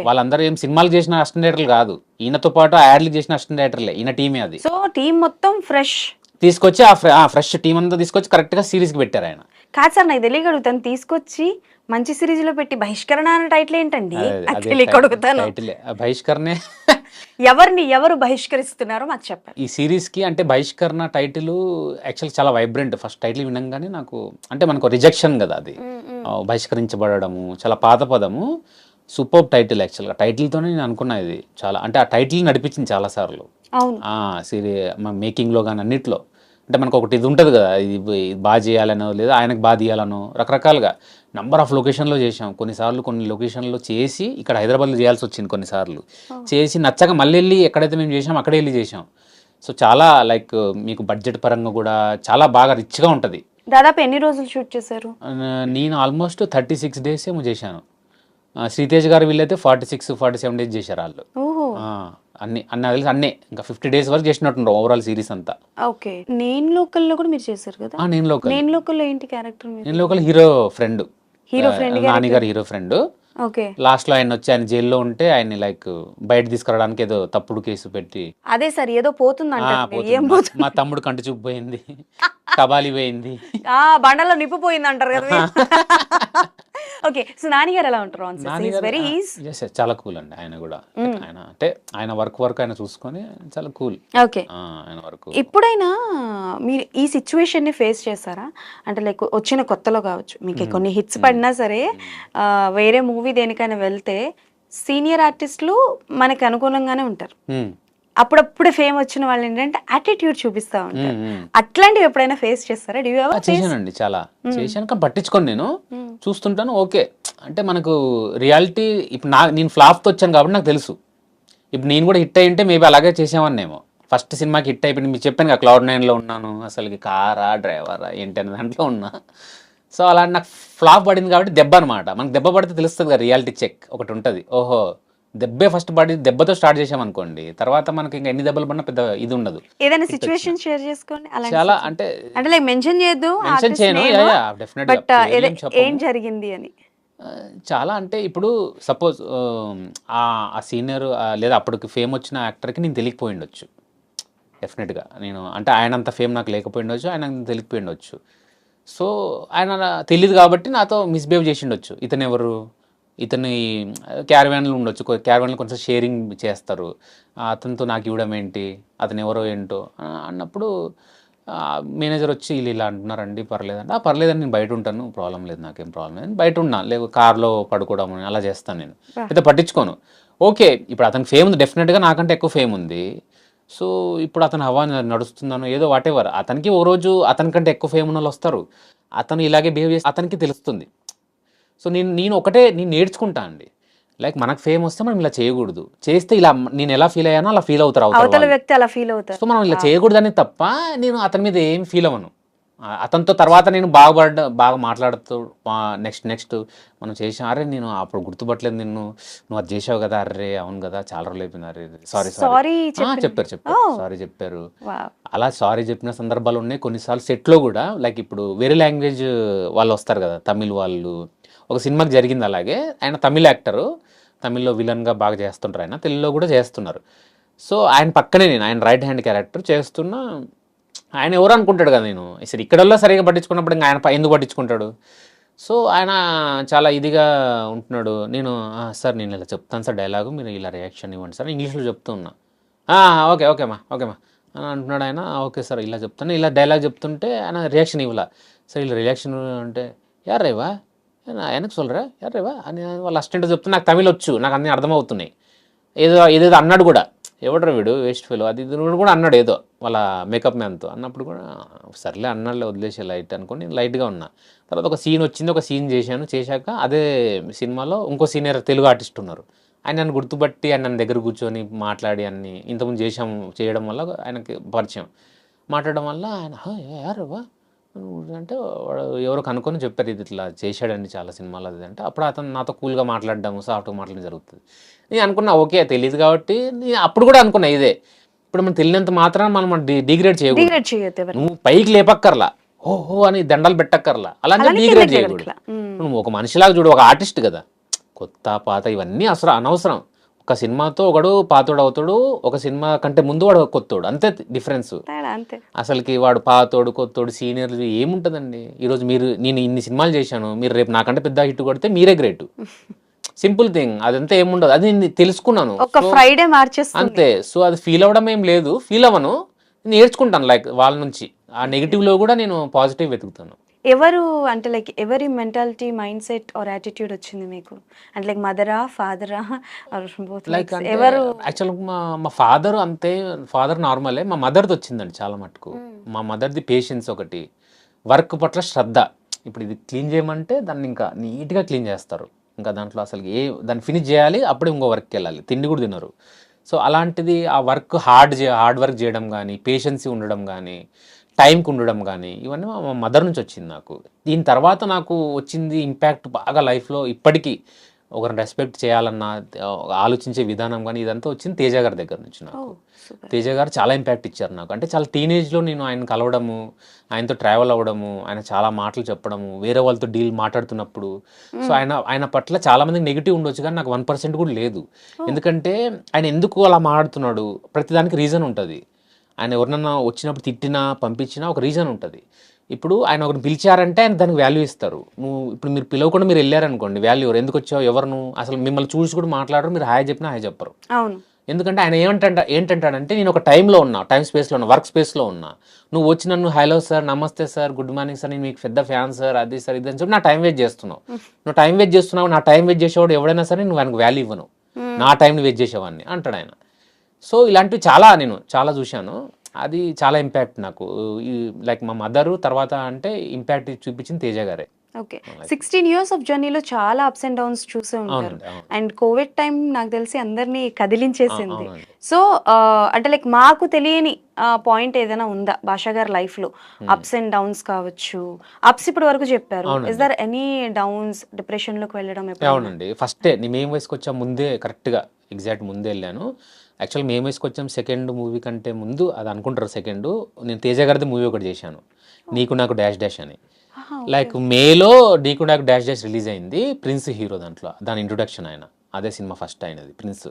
వాళ్ళందరూ ఏం సినిమాలు చేసిన అసిస్టెంట్ డైరెక్టర్లు కాదు, ఈయనతో పాటు యాడ్లు చేసిన అసిస్టెంట్ డైరెక్టర్లే, ఈయన టీమే అది. సో టీం మొత్తం ఫ్రెష్ తీసుకొచ్చి ఆ ఫ్రెష్ టీం అంతా తీసుకొచ్చి కరెక్ట్గా సిరీస్కి పెట్టారు ఆయన. కాదు సార్, నాకు తెలియగలుగుతాను, తీసుకొచ్చి మంచి సిరీస్ లో పెట్టి బహిష్కరణ అనే టైటిల్ ఏంటండి? అడుగుతాను, బహిష్కరణే. ఎవరు బహిష్కరిస్తున్నారో మాకు చెప్పండి ఈ సిరీస్ కి. అంటే బహిష్కరణ టైటిల్ యాక్చువల్ చాలా వైబ్రెంట్. ఫస్ట్ టైటిల్ వినంగానే నాకు, అంటే మనకు రిజెక్షన్ కదా అది, బహిష్కరించబడము, చాలా పాత పదము. సూపర్ టైటిల్ యాక్చువల్గా. టైటిల్తోనే నేను అనుకున్నా ఇది చాలా, అంటే ఆ టైటిల్ నడిపించింది చాలా సార్లు మేకింగ్లో కానీ అన్నిట్లో. అంటే మనకు ఒకటి ఇది ఉంటుంది కదా, ఇది బాగా చేయాలనో లేదా ఆయనకు బాగా తీయాలనో, రకరకాలుగా నంబర్ ఆఫ్ లొకేషన్లో చేసాం. కొన్నిసార్లు కొన్ని లొకేషన్లో చేసి ఇక్కడ హైదరాబాద్లో చేయాల్సి వచ్చింది, కొన్నిసార్లు చేసి నచ్చక మళ్ళీ వెళ్ళి ఎక్కడైతే మేము చేసాం అక్కడే వెళ్ళి చేసాం. సో చాలా లైక్ మీకు బడ్జెట్ పరంగా కూడా చాలా బాగా రిచ్గా ఉంటుంది. దాదాపు ఎన్ని రోజులు షూట్ చేశారు? నేను ఆల్మోస్ట్ 36 days ఏమో చేశాను. శ్రీతేజ్ గారు వీళ్ళైతే 46-47 days చేశారు వాళ్ళు. అన్ని తెలిసి అన్నీ ఇంకా 50 days వరకు చేసినట్టున్నారు ఓవరాల్ సిరీస్ అంతా. ఓకే, నేను లోకల్లో కూడా మీరు చేశారు కదా? నేను లోకల్లో ఏంటి క్యారెక్టర్? నేను లోకల్ హీరో ఫ్రెండ్, నాని గారు హీరో ఫ్రెండ్. ఓకే, లాస్ట్ లో ఆయన వచ్చి, ఆయన జైల్లో ఉంటే ఆయన్ని లైక్ బయట తీసుకురావడానికి ఏదో తప్పుడు కేసు పెట్టి. అదే సార్, ఏదో పోతుంది, మా తమ్ముడు కంటి చూపు పోయింది, కబాలి పోయింది, బండలో నిప్పు పోయింది అంటారు కదా. ఓకే, సో నాని గారు ఎలా ఉంటారు? చాలా కూల్ అండి ఆయన కూడా. ఆయన అంటే ఆయన వర్క్ ఆయన చూసుకొని చాలా కూల్. ఓకే, ఆయన వర్క్. ఎప్పుడైనా మీరు ఈ సిచ్యువేషన్ ని ఫేస్ చేస్తారా? అంటే లైక్ వచ్చిన కొత్తలో కావచ్చు, మీకు కొన్ని హిట్స్ పడినా సరే, వేరే మూవీ దేనికైనా వెళ్తే సీనియర్ ఆర్టిస్టులు మనకి అనుకూలంగానే ఉంటారు. అప్పుడప్పుడు ఫేమ్ వచ్చిన వాళ్ళు ఏంటంటే యాటిట్యూడ్ చూపిస్తా ఉంటారు. అట్లాంటివి ఎప్పుడైనా ఫేస్ చేస్తారా? చేశానండి, చాలా చేశాను, కానీ పట్టించుకోండి. నేను చూస్తుంటాను. ఓకే, అంటే మనకు రియాలిటీ ఇప్పుడు నేను ఫ్లాప్తో వచ్చాను కాబట్టి నాకు తెలుసు. ఇప్పుడు నేను కూడా హిట్ అయ్యింటే మేబీ అలాగే చేసేవాన్నేమో. ఫస్ట్ సినిమాకి హిట్ అయిపోయింది, మీకు చెప్పాను కదా, Cloud9లో ఉన్నాను, అసలుకి కారా డ్రైవరా ఏంటి అనే దాంట్లో ఉన్నా. సో అలా నాకు ఫ్లాప్ పడింది కాబట్టి దెబ్బ అనమాట. మనకు దెబ్బ పడితే తెలుస్తుంది కదా, రియాలిటీ చెక్ ఒకటి ఉంటుంది. ఓహో, దెబ్బే ఫస్ట్ పడి దెబ్బతో స్టార్ట్ చేసామనుకోండి, తర్వాత మనకి ఇంకా ఎన్ని దెబ్బలు పడినా పెద్ద ఇది ఉండదు. ఏదైనా సిచువేషన్ షేర్ చేసుకోండి. చాలా అంటే లైక్ మెన్షన్ చేయొద్దు, మెన్షన్ చేయను, ఏం జరిగింది అని. చాలా అంటే ఇప్పుడు సపోజ్ ఆ సీనియర్ లేదా అప్పటికి ఫేమ్ వచ్చిన యాక్టర్కి నేను తెలియకపోయి ఉండొచ్చు డెఫినెట్గా. నేను అంటే ఆయన అంత ఫేమ్ నాకు లేకపోయి ఉండొచ్చు, ఆయన తెలియకపోయి ఉండొచ్చు. సో ఆయన తెలియదు కాబట్టి నాతో మిస్బిహేవ్ చేసి ఉండొచ్చు. ఇతను ఎవరు ఇతని క్యారవాన్లు ఉండొచ్చు, క్యారవాన్లు కొంచెం షేరింగ్ చేస్తారు, అతనితో నాకు ఇవ్వడం ఏంటి, అతను ఎవరో ఏంటో అన్నప్పుడు మేనేజర్ వచ్చి వీళ్ళు ఇలా అంటున్నారండి, పర్లేదండి, పర్లేదండి నేను బయట ఉంటాను, ప్రాబ్లం లేదు, నాకేం ప్రాబ్లం లేదు, బయట ఉన్నా, లేదు కార్లో పడుకోవడం అలా చేస్తాను నేను, అయితే పట్టించుకోను. ఓకే, ఇప్పుడు అతనికి ఫేమ్ ఉంది, డెఫినెట్గా నాకంటే ఎక్కువ ఫేమ్ ఉంది. సో ఇప్పుడు అతను హవా నడుస్తున్నాను ఏదో వాట్ ఎవర్, అతనికి ఓ రోజు అతనికంటే ఎక్కువ ఫేమ్ ఉన్న వాళ్ళు వస్తారు, అతను ఇలాగే బిహేవ్ చేసి అతనికి తెలుస్తుంది. సో నేను ఒకటే నేను నేర్చుకుంటా అండి, లైక్ మనకు ఫేమ్ వస్తే మనం ఇలా చేయకూడదు, చేస్తే ఇలా నేను ఎలా ఫీల్ అయ్యానో అలా ఫీల్ అవుతారు అవతల అవతల వ్యక్తి అలా ఫీల్ అవుతారు. సో మనం ఇలా చేయకూడదని తప్ప నేను అతని మీద ఏం ఫీల్ అవ్వను. అతనితో తర్వాత నేను బాగా మాట్లాడుతూ నెక్స్ట్ మనం చేసాం, అరే నేను అప్పుడు గుర్తుపట్టలేదు నిన్ను, నువ్వు అది చేసావు కదా, అరే అవును కదా చాలా రోజులు అయిపోయింది, అరే సారీ చెప్పారు సారీ చెప్పారు. అలా సారీ చెప్పిన సందర్భాలు ఉన్నాయి. కొన్నిసార్లు సెట్లో కూడా లైక్ ఇప్పుడు వేరే లాంగ్వేజ్ వాళ్ళు వస్తారు కదా, తమిళ్ వాళ్ళు, ఒక సినిమాకి జరిగింది అలాగే, ఆయన తమిళ్ యాక్టరు, తమిళ్లో విలన్గా బాగా చేస్తుంటారు, ఆయన తెలుగులో కూడా చేస్తున్నారు. సో ఆయన పక్కనే నేను, ఆయన రైట్ హ్యాండ్ క్యారెక్టర్ చేస్తున్నా, ఆయన ఎవరు అనుకుంటాడు కదా, నేను అసలు ఇక్కడల్లో సరిగా పట్టించుకున్నప్పుడు ఇంకా ఆయన ఎందుకు పట్టించుకుంటాడు. సో ఆయన చాలా ఇదిగా ఉంటున్నాడు. నేను సార్ నేను ఇలా చెప్తాను సార్ డైలాగు, మీరు ఇలా రియాక్షన్ ఇవ్వండి సార్, ఇంగ్లీష్లో చెప్తూ ఉన్నా. ఓకేమా అని అంటున్నాడు ఆయన. ఓకే సార్ ఇలా చెప్తాను, ఇలా డైలాగ్ చెప్తుంటే ఆయన రియాక్షన్ ఇవ్వాల. సార్ ఇలా రియాక్షన్ అంటే యార్ రేవా ఆయనకు సొల్లరా యార్ రేవా అని వాళ్ళ అసిస్టెంట్ చెప్తున్నా, నాకు తమిళ్ వచ్చు, నాకు అన్నీ అర్థమవుతున్నాయి. ఏదేదో అన్నాడు కూడా, ఎవడరా వీడు వేస్ట్ ఫెలో అది ఇది కూడా అన్నాడు ఏదో వాళ్ళ మేకప్ మ్యాన్తో, అన్నప్పుడు కూడా సర్లే అన్నాడులే వదిలేసే లైట్ అనుకుని నేను లైట్గా ఉన్నా. తర్వాత ఒక సీన్ వచ్చింది, ఒక సీన్ చేశాక అదే సినిమాలో ఇంకో సీనియర్ తెలుగు ఆర్టిస్ట్ ఉన్నారు, ఆయన నన్ను గుర్తుపట్టి ఆయన నన్ను దగ్గర కూర్చొని మాట్లాడి అన్ని ఇంతకుముందు చేయడం వల్ల ఆయనకి పరిచయం, మాట్లాడడం వల్ల ఆయన యారవా అంటే ఎవరో కనుక్కొని చెప్పారు, ఇది ఇట్లా చేశాడండి చాలా సినిమాలు అది అంటే, అప్పుడు అతను నాతో కూల్గా మాట్లాడడం, సాఫ్ట్గా మాట్లాడడం జరుగుతుంది. నేను అనుకున్నా ఓకే తెలియదు కాబట్టి, నేను అప్పుడు కూడా అనుకున్నా ఇదే, ఇప్పుడు మనం తెలియనంత మాత్రం మనం డిగ్రేడ్ చేయకూడదు, నువ్వు పైకి లేపక్కర్లా, ఓహో అని దండాలు పెట్టక్కర్లా, అలాగే డిగ్రేడ్ చేయకూడదు. నువ్వు ఒక మనిషిలాగా చూడు, ఒక ఆర్టిస్ట్ కదా, కొత్త పాత ఇవన్నీ అసలు అనవసరం. ఒక సినిమాతో ఒకడు పాతోడు అవుతాడు, ఒక సినిమా కంటే ముందు వాడు కొత్తోడు, అంతే డిఫరెన్స్. అసలుకి వాడు పాతోడు కొత్తోడు సీనియర్లు ఏముంటుందండి. ఈరోజు నేను ఇన్ని సినిమాలు చేశాను, మీరు రేపు నాకంటే పెద్ద హిట్ కొడితే మీరే గ్రేట్, సింపుల్ థింగ్. అదంతా ఏముండదు, అది నేను తెలుసుకున్నాను అంతే. సో అది ఫీల్ అవ్వడం ఏం లేదు, ఫీల్ అవ్వను, నేర్చుకుంటాను లైక్ వాళ్ళ నుంచి. ఆ నెగిటివ్లో కూడా నేను పాజిటివ్ వెతుకుతాను. ఎవరు అంటే లైక్ ఎవరి mentality, mind set or attitude వచ్చింది మీకు? అంటే లైక్ మదరా, ఫాదరా, లైక్ ఎవరు? యాక్చువల్గా మా ఫాదర్ అంతే, ఫాదర్ నార్మలే. మా మదర్ది వచ్చిందండి చాలా మటుకు. మా మదర్ది పేషెన్స్ ఒకటి, వర్క్ పట్ల శ్రద్ధ. ఇప్పుడు ఇది క్లీన్ చేయమంటే దాన్ని ఇంకా నీట్గా క్లీన్ చేస్తారు, ఇంకా దాంట్లో అసలు దాన్ని ఫినిష్ చేయాలి, అప్పుడే ఇంకో వర్క్కి వెళ్ళాలి, తిండి కూడా తినరు. సో అలాంటిది ఆ వర్క్ హార్డ్ వర్క్ చేయడం కానీ, పేషెన్సీ ఉండడం కానీ, టైంకి ఉండడం కానీ, ఇవన్నీ మా మదర్ నుంచి వచ్చింది నాకు. దీని తర్వాత నాకు వచ్చింది ఇంపాక్ట్ బాగా లైఫ్లో, ఇప్పటికీ ఒకరిని రెస్పెక్ట్ చేయాలన్న ఆలోచించే విధానం కానీ ఇదంతా వచ్చింది తేజ గారి దగ్గర నుంచి నాకు. తేజ గారు చాలా ఇంపాక్ట్ ఇచ్చారు నాకు. అంటే చాలా టీనేజ్లో నేను ఆయన కలవడము, ఆయనతో ట్రావెల్ అవ్వడము, ఆయన చాలా మాటలు చెప్పడము, వేరే వాళ్ళతో డీల్ మాట్లాడుతున్నప్పుడు. సో ఆయన పట్ల చాలామందికి నెగిటివ్ ఉండొచ్చు కానీ నాకు 1% కూడా లేదు. ఎందుకంటే ఆయన ఎందుకు అలా మాట్లాడుతున్నాడు, ప్రతిదానికి రీజన్ ఉంటుంది. ఆయన ఎవరినన్నా వచ్చినప్పుడు తిట్టినా పంపించినా ఒక రీజన్ ఉంటుంది. ఇప్పుడు ఆయన ఒకరిని పిలిచారంటే ఆయన దానికి వాల్యూ ఇస్తారు. ఇప్పుడు మీరు పిలవకుండా మీరు వెళ్ళారనుకోండి, వాల్యూ ఎవరు, ఎందుకు వచ్చావు, ఎవరు, అసలు మిమ్మల్ని చూసి కూడా మాట్లాడరు, మీరు హాయ్ చెప్పినా హాయ్ చెప్పరు. ఎందుకంటే ఆయన ఏంటంటాడంటే నేను ఒక టైంలో ఉన్నా, టైం స్పేస్లో ఉన్నా, వర్క్ స్పేస్లో ఉన్నా, నువ్వు వచ్చి నన్ను హలో సార్, నమస్తే సార్, గుడ్ మార్నింగ్ సార్, నేను మీకు పెద్ద ఫ్యాన్ సార్, అది సార్ ఇది అని చెప్పి నా టైం వేస్ట్ చేస్తున్నావు. నువ్వు టైం వేస్ట్ చేస్తున్నావు, నా టైం వేస్ట్ చేసేవాడు ఎవడైనా సరే నువ్వు ఆయనకు వాల్యూ ఇవ్వను, నా టైంని వేస్ట్ చేసేవాడిని అంటాడు ఆయన. సో ఇలాంటివి నేను చాలా చూశాను. అది చాలా ఇంపాక్ట్ నాకు, లైక్ మా మదరు తర్వాత అంటే ఇంపాక్ట్ చూపించింది తేజ గారే. ఓకే, 16 years ఆఫ్ జర్నీలో చాలా అప్స్ అండ్ డౌన్స్ చూసే ఉంటారు. అండ్ కోవిడ్ టైం నాకు తెలిసి అందరినీ కదిలించేసింది. సో అంటే లైక్ మాకు తెలియని పాయింట్ ఏదైనా ఉందా భాషా గారి లైఫ్ లో? అప్స్ అండ్ డౌన్స్ కావచ్చు, అప్స్ ఇప్పటి వరకు చెప్పారు, is there any downs, depression లోకి వెళ్ళడం? అవునండి, ఫస్టే మేము వయసుకు వచ్చా ముందే, కరెక్ట్గా ఎగ్జాక్ట్ ముందే వెళ్ళాను. యాక్చువల్ మేము వేసుకొచ్చాం సెకండ్ మూవీ కంటే ముందు, అది అనుకుంటారు సెకండ్, నేను తేజ గారిది మూవీ ఒకటి చేశాను, నీకు నాకు డాష్ డాష్ అని. లైక్ మేలో నీకు నాకు డాష్ డాష్ రిలీజ్ అయింది, ప్రిన్స్ హీరో దాంట్లో, దాని ఇంట్రొడక్షన్ ఆయన, అదే సినిమా ఫస్ట్ అయినది ప్రిన్స్.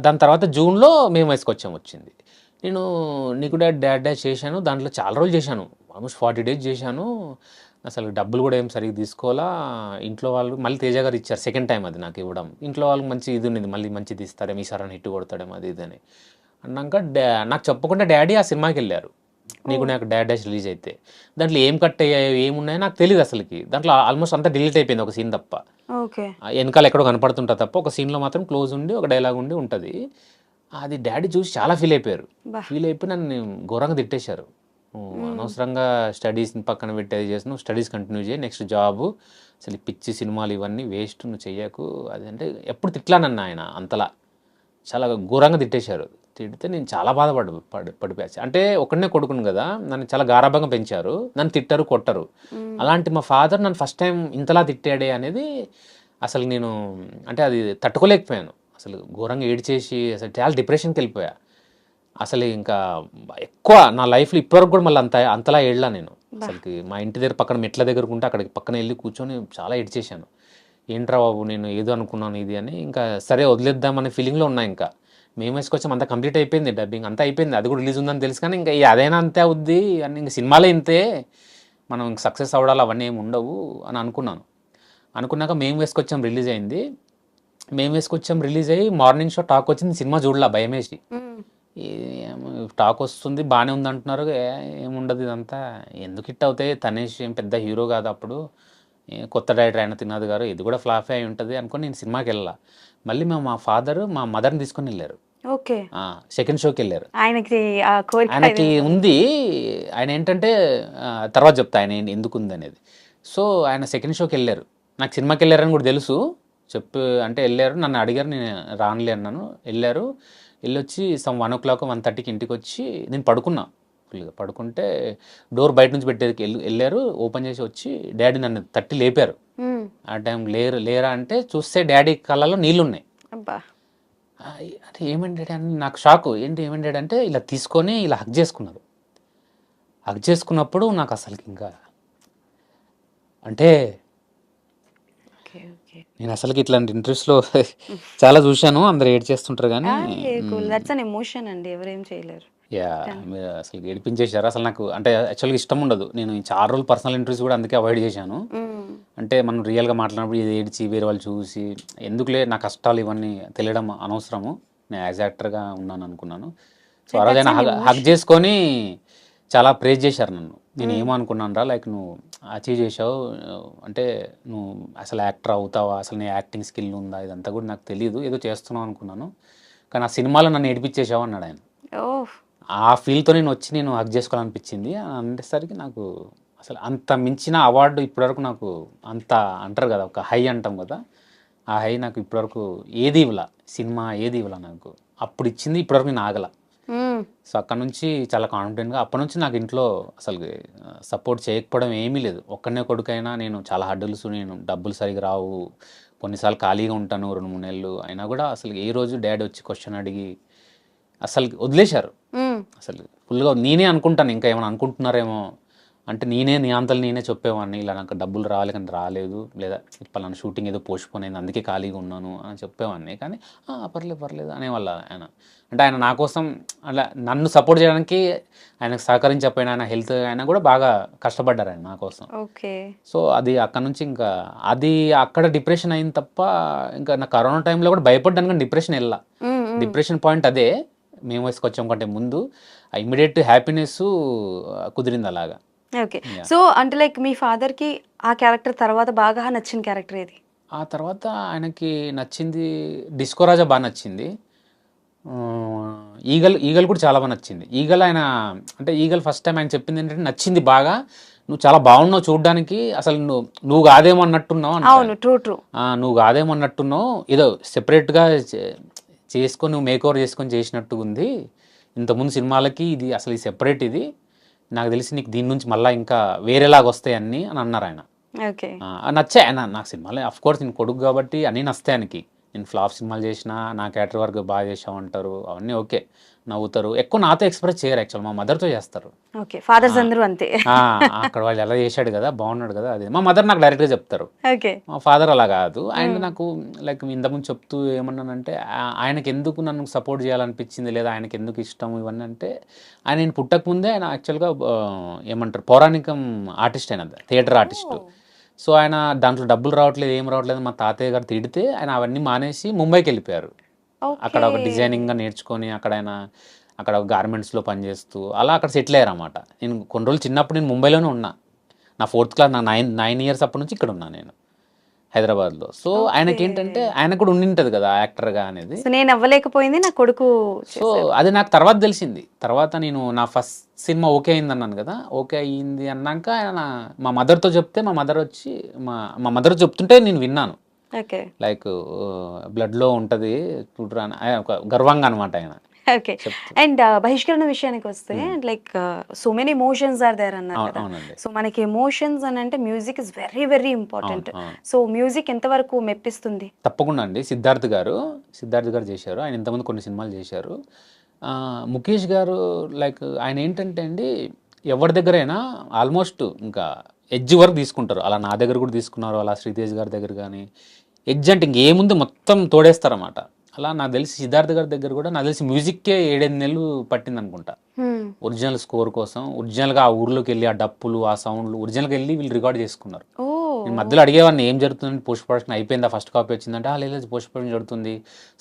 దాని తర్వాత జూన్లో మేము వేసుకొచ్చాం వచ్చింది. నేను నీకు డాష్ డాష్ చేశాను, దాంట్లో చాలా రోజులు చేశాను, ఆల్మోస్ట్ 40 days చేశాను. అసలు డబ్బులు కూడా ఏం సరిగ్గా తీసుకోవాలా. ఇంట్లో వాళ్ళు మళ్ళీ తేజ గారు ఇచ్చారు సెకండ్ టైం అది నాకు ఇవ్వడం. ఇంట్లో వాళ్ళకి మంచి ఇది ఉన్నది, మళ్ళీ మంచిది ఇస్తారేమో ఈసారి హిట్ కొడతాడేమో అది ఇది అని అన్నాక నాకు చెప్పకుండా డాడీ ఆ సినిమాకి వెళ్ళారు. నీకు నాకు డాడ్ డాష్ రిలీజ్ అయితే దాంట్లో ఏం కట్ అయ్యాయో ఏమున్నాయో నాకు తెలియదు అసలుకి. దాంట్లో ఆల్మోస్ట్ అంతా డిలీట్ అయిపోయింది ఒక సీన్ తప్ప. ఓకే. వెనకాల ఎక్కడో కనపడుతుంటా తప్ప ఒక సీన్లో మాత్రం క్లోజ్ ఉండి ఒక డైలాగ్ ఉండి ఉంటుంది. అది డాడీ చూసి చాలా ఫీల్ అయిపోయారు. ఫీల్ అయిపోయి నన్ను ఘోరంగా తిట్టేశారు. అనవసరంగా స్టడీస్ పక్కన పెట్టేది చేసి నువ్వు స్టడీస్ కంటిన్యూ చేయి, నెక్స్ట్ జాబు, అసలు ఈ పిచ్చి సినిమాలు ఇవన్నీ వేస్ట్, నువ్వు చెయ్యకు అది అంటే ఎప్పుడు తిట్లానన్న ఆయన అంతలా చాలా ఘోరంగా తిట్టేశారు. తిడితే నేను చాలా పడిపోయాను. అంటే ఒకనే కొడుకును కదా, నన్ను చాలా గారాభంగా పెంచారు, నన్ను తిట్టరు కొట్టరు. అలాంటి మా ఫాదర్ నన్ను ఫస్ట్ టైం ఇంతలా తిట్టాడే అనేది అసలు నేను అంటే అది తట్టుకోలేకపోయాను. అసలు ఘోరంగా ఏడ్చేసి అసలు చాలా డిప్రెషన్కి వెళ్ళిపోయా. అసలు ఇంకా ఎక్కువ నా లైఫ్లో ఇప్పటివరకు కూడా మళ్ళీ అంతలా ఏడ్లా నేను. అసలుకి మా ఇంటి దగ్గర పక్కన మెట్ల దగ్గరకు ఉంటే అక్కడికి పక్కన వెళ్ళి కూర్చొని చాలా ఏడ్చేసాను. ఏంట్రా బాబు నేను ఏదో అనుకున్నాను ఇది అని. ఇంకా సరే వదిలేద్దామనే ఫీలింగ్లో ఉన్నా. ఇంకా మేము వేసుకొచ్చాం, అంతా కంప్లీట్ అయిపోయింది, డబ్బింగ్ అంతా అయిపోయింది, అది కూడా రిలీజ్ ఉందని తెలుసు. కానీ ఇంకా అదైనా అంతే అవుద్ది అని, ఇంక సినిమాలే ఇంతే, మనం ఇంక సక్సెస్ అవ్వడాలు అవన్నీ ఏమి ఉండవు అని అనుకున్నాను. అనుకున్నాక మేము వేసుకొచ్చాం, రిలీజ్ అయింది. మేము వేసుకొచ్చాం, రిలీజ్ అయ్యి మార్నింగ్ షో టాక్ వచ్చింది. సినిమా చూడలా, భయమేసి. టాక్ వస్తుంది బాగానే ఉంది అంటున్నారు, ఏముండదు ఇదంతా ఎందుకు హిట్ అవుతాయి, తనేష్ ఏం పెద్ద హీరో కాదు అప్పుడు, కొత్త డైరెక్టర్ అయిన త్రినాథ్ గారు, ఇది కూడా ఫ్లాప్ అయి ఉంటుంది అనుకుని నేను సినిమాకి వెళ్ళా. మళ్ళీ మా ఫాదర్ మా మదర్ని తీసుకొని వెళ్ళారు. ఓకే. సెకండ్ షోకి వెళ్ళారు. ఆయనకి ఉంది, ఆయన ఏంటంటే తర్వాత చెప్తా ఆయన ఎందుకు ఉంది అనేది. సో ఆయన సెకండ్ షోకి వెళ్ళారు, నాకు సినిమాకి వెళ్ళారని కూడా తెలుసు. అంటే వెళ్ళారు, నన్ను అడిగారు, నేను రానులే అన్నాను. వెళ్ళారు, వెళ్ళొచ్చి 1 o'clock 1:30కి ఇంటికి వచ్చి నేను పడుకున్నా. ఫుల్గా పడుకుంటే డోర్ బయట నుంచి పెట్టేది వెళ్ళారు, ఓపెన్ చేసి వచ్చి డాడీ నన్ను తట్టి లేపారు. ఆ టైం లేరా అంటే చూస్తే డాడీ కళ్ళలో నీళ్ళు ఉన్నాయి. అంటే ఏమేంటి డాడీ అని నాకు షాక్. ఏంటి ఏమేంటి డాడీ అంటే ఇలా తీసుకొని ఇలా హగ్ చేసుకున్నారు. హగ్ చేసుకున్నప్పుడు నాకు అసలుకి ఇంకా అంటే నేను అసలుకి ఇట్లాంటి ఇంట్రెస్ట్లో చాలా చూశాను, అందరు ఏడ్ చేస్తుంటారు కానీ ఎమోషన్ అండి, ఎవరేం చేయలేరు. మీరు అసలు ఏడిపించేశారు. అసలు నాకు అంటే యాక్చువల్గా ఇష్టం ఉండదు, నేను చాలా రోజులు పర్సనల్ ఇంటర్వ్యూస్ కూడా అందుకే అవాయిడ్ చేశాను. అంటే మనం రియల్గా మాట్లాడినప్పుడు ఇది ఏడ్చి వేరే వాళ్ళు చూసి ఎందుకులే, నా కష్టాలు ఇవన్నీ తెలియడం అనవసరము, నేను యాజ్ యాక్టర్గా ఉన్నాను అనుకున్నాను. సో ఆ రోజైనా హగ్ చేసుకొని చాలా ప్రేజ్ చేశారు నన్ను. నేను ఏమనుకున్నాను రా, లైక్ నువ్వు అచీవ్ చేసావు, అంటే నువ్వు అసలు యాక్టర్ అవుతావా, అసలు నీ యాక్టింగ్ స్కిల్ ఉందా, ఇదంతా కూడా నాకు తెలియదు, ఏదో చేస్తున్నావు అనుకున్నాను, కానీ ఆ సినిమాలో నన్ను ఏడిపించేసావు అన్నాడు ఆయన. ఆ ఫీల్తో నేను హగ్ చేసుకోవాలనిపించింది అనేసరికి నాకు అసలు అంత మించిన అవార్డు ఇప్పటివరకు నాకు అంత అంటారు కదా, ఒక హై అంటాం కదా, ఆ హై నాకు ఇప్పటివరకు ఏది ఇవ్వాల, సినిమా ఏది ఇవ్వాల నాకు, అప్పుడు ఇచ్చింది ఇప్పటివరకు నేను ఆగల. సో అక్కడ నుంచి చాలా కాన్ఫిడెంట్గా, అప్పటి నుంచి నాకు ఇంట్లో అసలు సపోర్ట్ చేయకపోవడం ఏమీ లేదు. ఒక్కనే కొడుకైనా నేను చాలా హడ్డల్స్, నేను డబ్బులు సరిగా రావు, కొన్నిసార్లు ఖాళీగా ఉంటాను 2-3 నెలలు అయినా కూడా అసలు ఏ రోజు డాడీ వచ్చి క్వశ్చన్ అడిగి అసలు వదిలేశారు. అసలు ఫుల్గా నేనే అనుకుంటాను, ఇంకా ఏమైనా అనుకుంటున్నారేమో అంటే నీ అంతలు నేనే చెప్పేవాడిని, ఇలా నాకు డబ్బులు రావాలి కానీ రాలేదు, లేదా పలానా షూటింగ్ ఏదో పోస్ట్పోన్ అయింది అందుకే ఖాళీగా ఉన్నాను అని చెప్పేవాడిని. కానీ పర్లేదు అనేవాళ్ళ ఆయన. అంటే ఆయన నా కోసం అలా నన్ను సపోర్ట్ చేయడానికి, ఆయనకు సహకరించకపోయినా ఆయన హెల్త్ అయినా కూడా బాగా కష్టపడ్డారు ఆయన నా కోసం. ఓకే. సో అది అక్కడ నుంచి ఇంకా అది అక్కడ డిప్రెషన్ అయింది తప్ప, ఇంకా నా కరోనా టైంలో కూడా భయపడ్డాను కానీ డిప్రెషన్ వెళ్ళా. డిప్రెషన్ పాయింట్ అదే, మేము వేసుకొచ్చాం కంటే ముందు ఇమ్మీడియట్ హ్యాపీనెస్ కుదిరింది అలాగా. ఓకే. సో అంటే లైక్ మీ ఫాదర్కి ఆ క్యారెక్టర్ తర్వాత బాగా నచ్చిన క్యారెక్టర్ ఏది? ఆ తర్వాత ఆయనకి నచ్చింది డిస్కో రాజా బాగా నచ్చింది. ఈగల్ కూడా చాలా బాగా నచ్చింది. ఆయన అంటే ఈగల్ ఫస్ట్ టైం ఆయన చెప్పింది ఏంటంటే నచ్చింది బాగా, నువ్వు చాలా బాగున్నావు చూడడానికి, అసలు నువ్వు కాదేమో అన్నట్టున్నావు. అవును, ట్రూ. నువ్వు కాదేమో అన్నట్టున్నావు, ఏదో సెపరేట్గా చేసుకొని నువ్వు మేక్ ఓవర్ చేసుకొని చేసినట్టుగా ఉంది, ఇంతకుముందు సినిమాలకి ఇది అసలు ఈ సెపరేట్, ఇది నాకు తెలిసి నీకు దీని నుంచి మళ్ళీ ఇంకా వేరేలాగా వస్తాయి అన్నీ అని అన్నారు ఆయన. నచ్చాయి ఆయన నాకు సినిమాలు. అఫ్ కోర్స్ నేను కొడుకు కాబట్టి అన్నీ నస్తాయి ఆయనకి. నేను ఫ్లాప్ సినిమాలు చేసినా నా క్యారెక్టర్ వర్క్ బాగా చేసామంటారు, అవన్నీ ఓకే, నవ్వుతారు. ఎక్కువ నాతో ఎక్స్ప్రెస్ చేయరు యాక్చువల్, మా మదర్తో చేస్తారు. ఓకే, ఫాదర్స్ అందరూ అంతే. ఆ, అక్కడ వాళ్ళు ఎలా చేశాడు కదా, బాగున్నాడు కదా, అది మా మదర్ నాకు డైరెక్ట్గా చెప్తారు. ఓకే. మా ఫాదర్ అలా కాదు. అండ్ నాకు లైక్ ఇంతకుముందు చెప్తూ ఏమన్నానంటే ఆయనకి ఎందుకు నన్ను సపోర్ట్ చేయాలనిపించింది లేదా ఆయనకి ఎందుకు ఇష్టం ఇవన్నీ అంటే, ఆయన నేను పుట్టకముందే ఆయన యాక్చువల్గా ఏమంటారు పౌరాణికం ఆర్టిస్ట్, అయిన థియేటర్ ఆర్టిస్టు. సో ఆయన దాంట్లో డబ్బులు రావట్లేదు, ఏం రావట్లేదు మా తాతయ్య గారు తిడితే ఆయన అవన్నీ మానేసి ముంబైకి వెళ్ళిపోయారు. అక్కడ ఒక డిజైనింగ్గా నేర్చుకొని అక్కడ గార్మెంట్స్లో పనిచేస్తూ అలా అక్కడ సెటిల్ అయ్యారు అన్నమాట. నేను కొన్ని రోజులు చిన్నప్పుడు నేను ముంబైలోనే ఉన్నా. నా 4th క్లాస్, నా 9 ఇయర్స్ అప్పటి నుంచి ఇక్కడ ఉన్నా నేను హైదరాబాద్లో. సో ఆయనకి ఏంటంటే ఆయనకు కూడా ఉండింటది కదా యాక్టర్గా అనేది. సో నేను అవ్వలేకపోయింది, నా కొడుకు. సో అది నాకు తర్వాత తెలిసింది. తర్వాత నేను నా ఫస్ట్ సినిమా ఓకే అయింది అన్నాను కదా, ఓకే అయ్యింది అన్నాక ఆయన మా మదర్తో చెప్తే మా మదర్ వచ్చి మా మదర్ చెప్తుంటే నేను విన్నాను. ఓకే. లైక్ బ్లడ్లో ఉంటుంది చూడరా అని ఒక గర్వంగా అనమాట ఆయన. ఓకే. అండ్ బహిష్కరణ విషయానికి వస్తే like so many emotions are there అన్నారు కదా. అవునండి. సో మనకి ఎమోషన్స్ అని అంటే music is very very important. So music ఎంతవరకు మెప్పిస్తుంది? తప్పకుండా అండి. సిద్ధార్థ్ గారు చేశారు. ఆయన ఇంతకుముందు కొన్ని సినిమాలు చేశారు. ముఖేష్ గారు లైక్ ఆయన ఏంటంటే అండి, ఎవరి దగ్గరైనా ఆల్మోస్ట్ ఇంకా ఎడ్జ్ వరకు తీసుకుంటారు. అలా నా దగ్గర కూడా తీసుకున్నారు, అలా శ్రీతేజ్ గారి దగ్గర కానీ ఎడ్జ్ అంటే ఇంకేముంది మొత్తం తోడేస్తారన్నమాట. అలా నాకు తెలిసి సిద్ధార్థ్ గారి దగ్గర కూడా నాకు తెలిసి మ్యూజిక్కే 7-8 నెలలు పట్టింది అనుకుంటా. ఒరిజినల్ స్కోర్ కోసం ఒరిజినల్గా ఆ ఊర్లోకి వెళ్ళి ఆ డప్పులు ఆ సౌండ్లు ఒరిజినల్గా వెళ్ళి వీళ్ళు రికార్డ్ చేసుకున్నారు. నేను మధ్యలో అడిగేవాడిని ఏం జరుగుతుంది, పోస్ట్ ప్రొడక్షన్ అయిపోయిందా, ఫస్ట్ కాపీ వచ్చిందంటే లేదు పోస్ట్ ప్రొడక్షన్ జరుగుతుంది,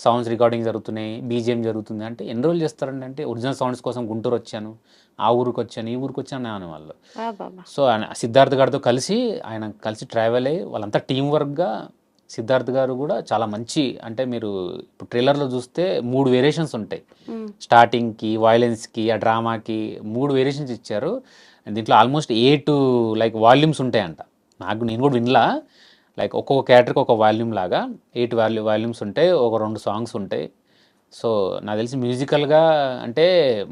సౌండ్స్ రికార్డింగ్ జరుగుతున్నాయి, బీజిఎం జరుగుతుంది అంటే ఎన్ని రోజులు చేస్తారండి అంటే ఒరిజినల్ సౌండ్స్ కోసం గుంటూరు వచ్చాను, ఆ ఊరికి వచ్చాను, ఈ ఊరికి వచ్చాను అని వాళ్ళు. సో ఆయన సిద్ధార్థ్ గారితో కలిసి ట్రావెల్ అయ్యి వాళ్ళంతా టీం వర్క్గా. సిద్ధార్థ్ గారు కూడా చాలా మంచి, అంటే మీరు ఇప్పుడు ట్రైలర్లో చూస్తే 3 వేరియేషన్స్ ఉంటాయి. స్టార్టింగ్కి, వైలెన్స్కి, ఆ డ్రామాకి 3 వేరియేషన్స్ ఇచ్చారు. దీంట్లో ఆల్మోస్ట్ 8 లైక్ వాల్యూమ్స్ ఉంటాయంట. నేను కూడా వినలా, లైక్ ఒక్కొక్క క్యారెక్టర్కి ఒక వాల్యూమ్ లాగా 8 వాల్యూమ్స్ ఉంటాయి, ఒక 2 సాంగ్స్ ఉంటాయి. సో నాకు తెలిసి మ్యూజికల్గా అంటే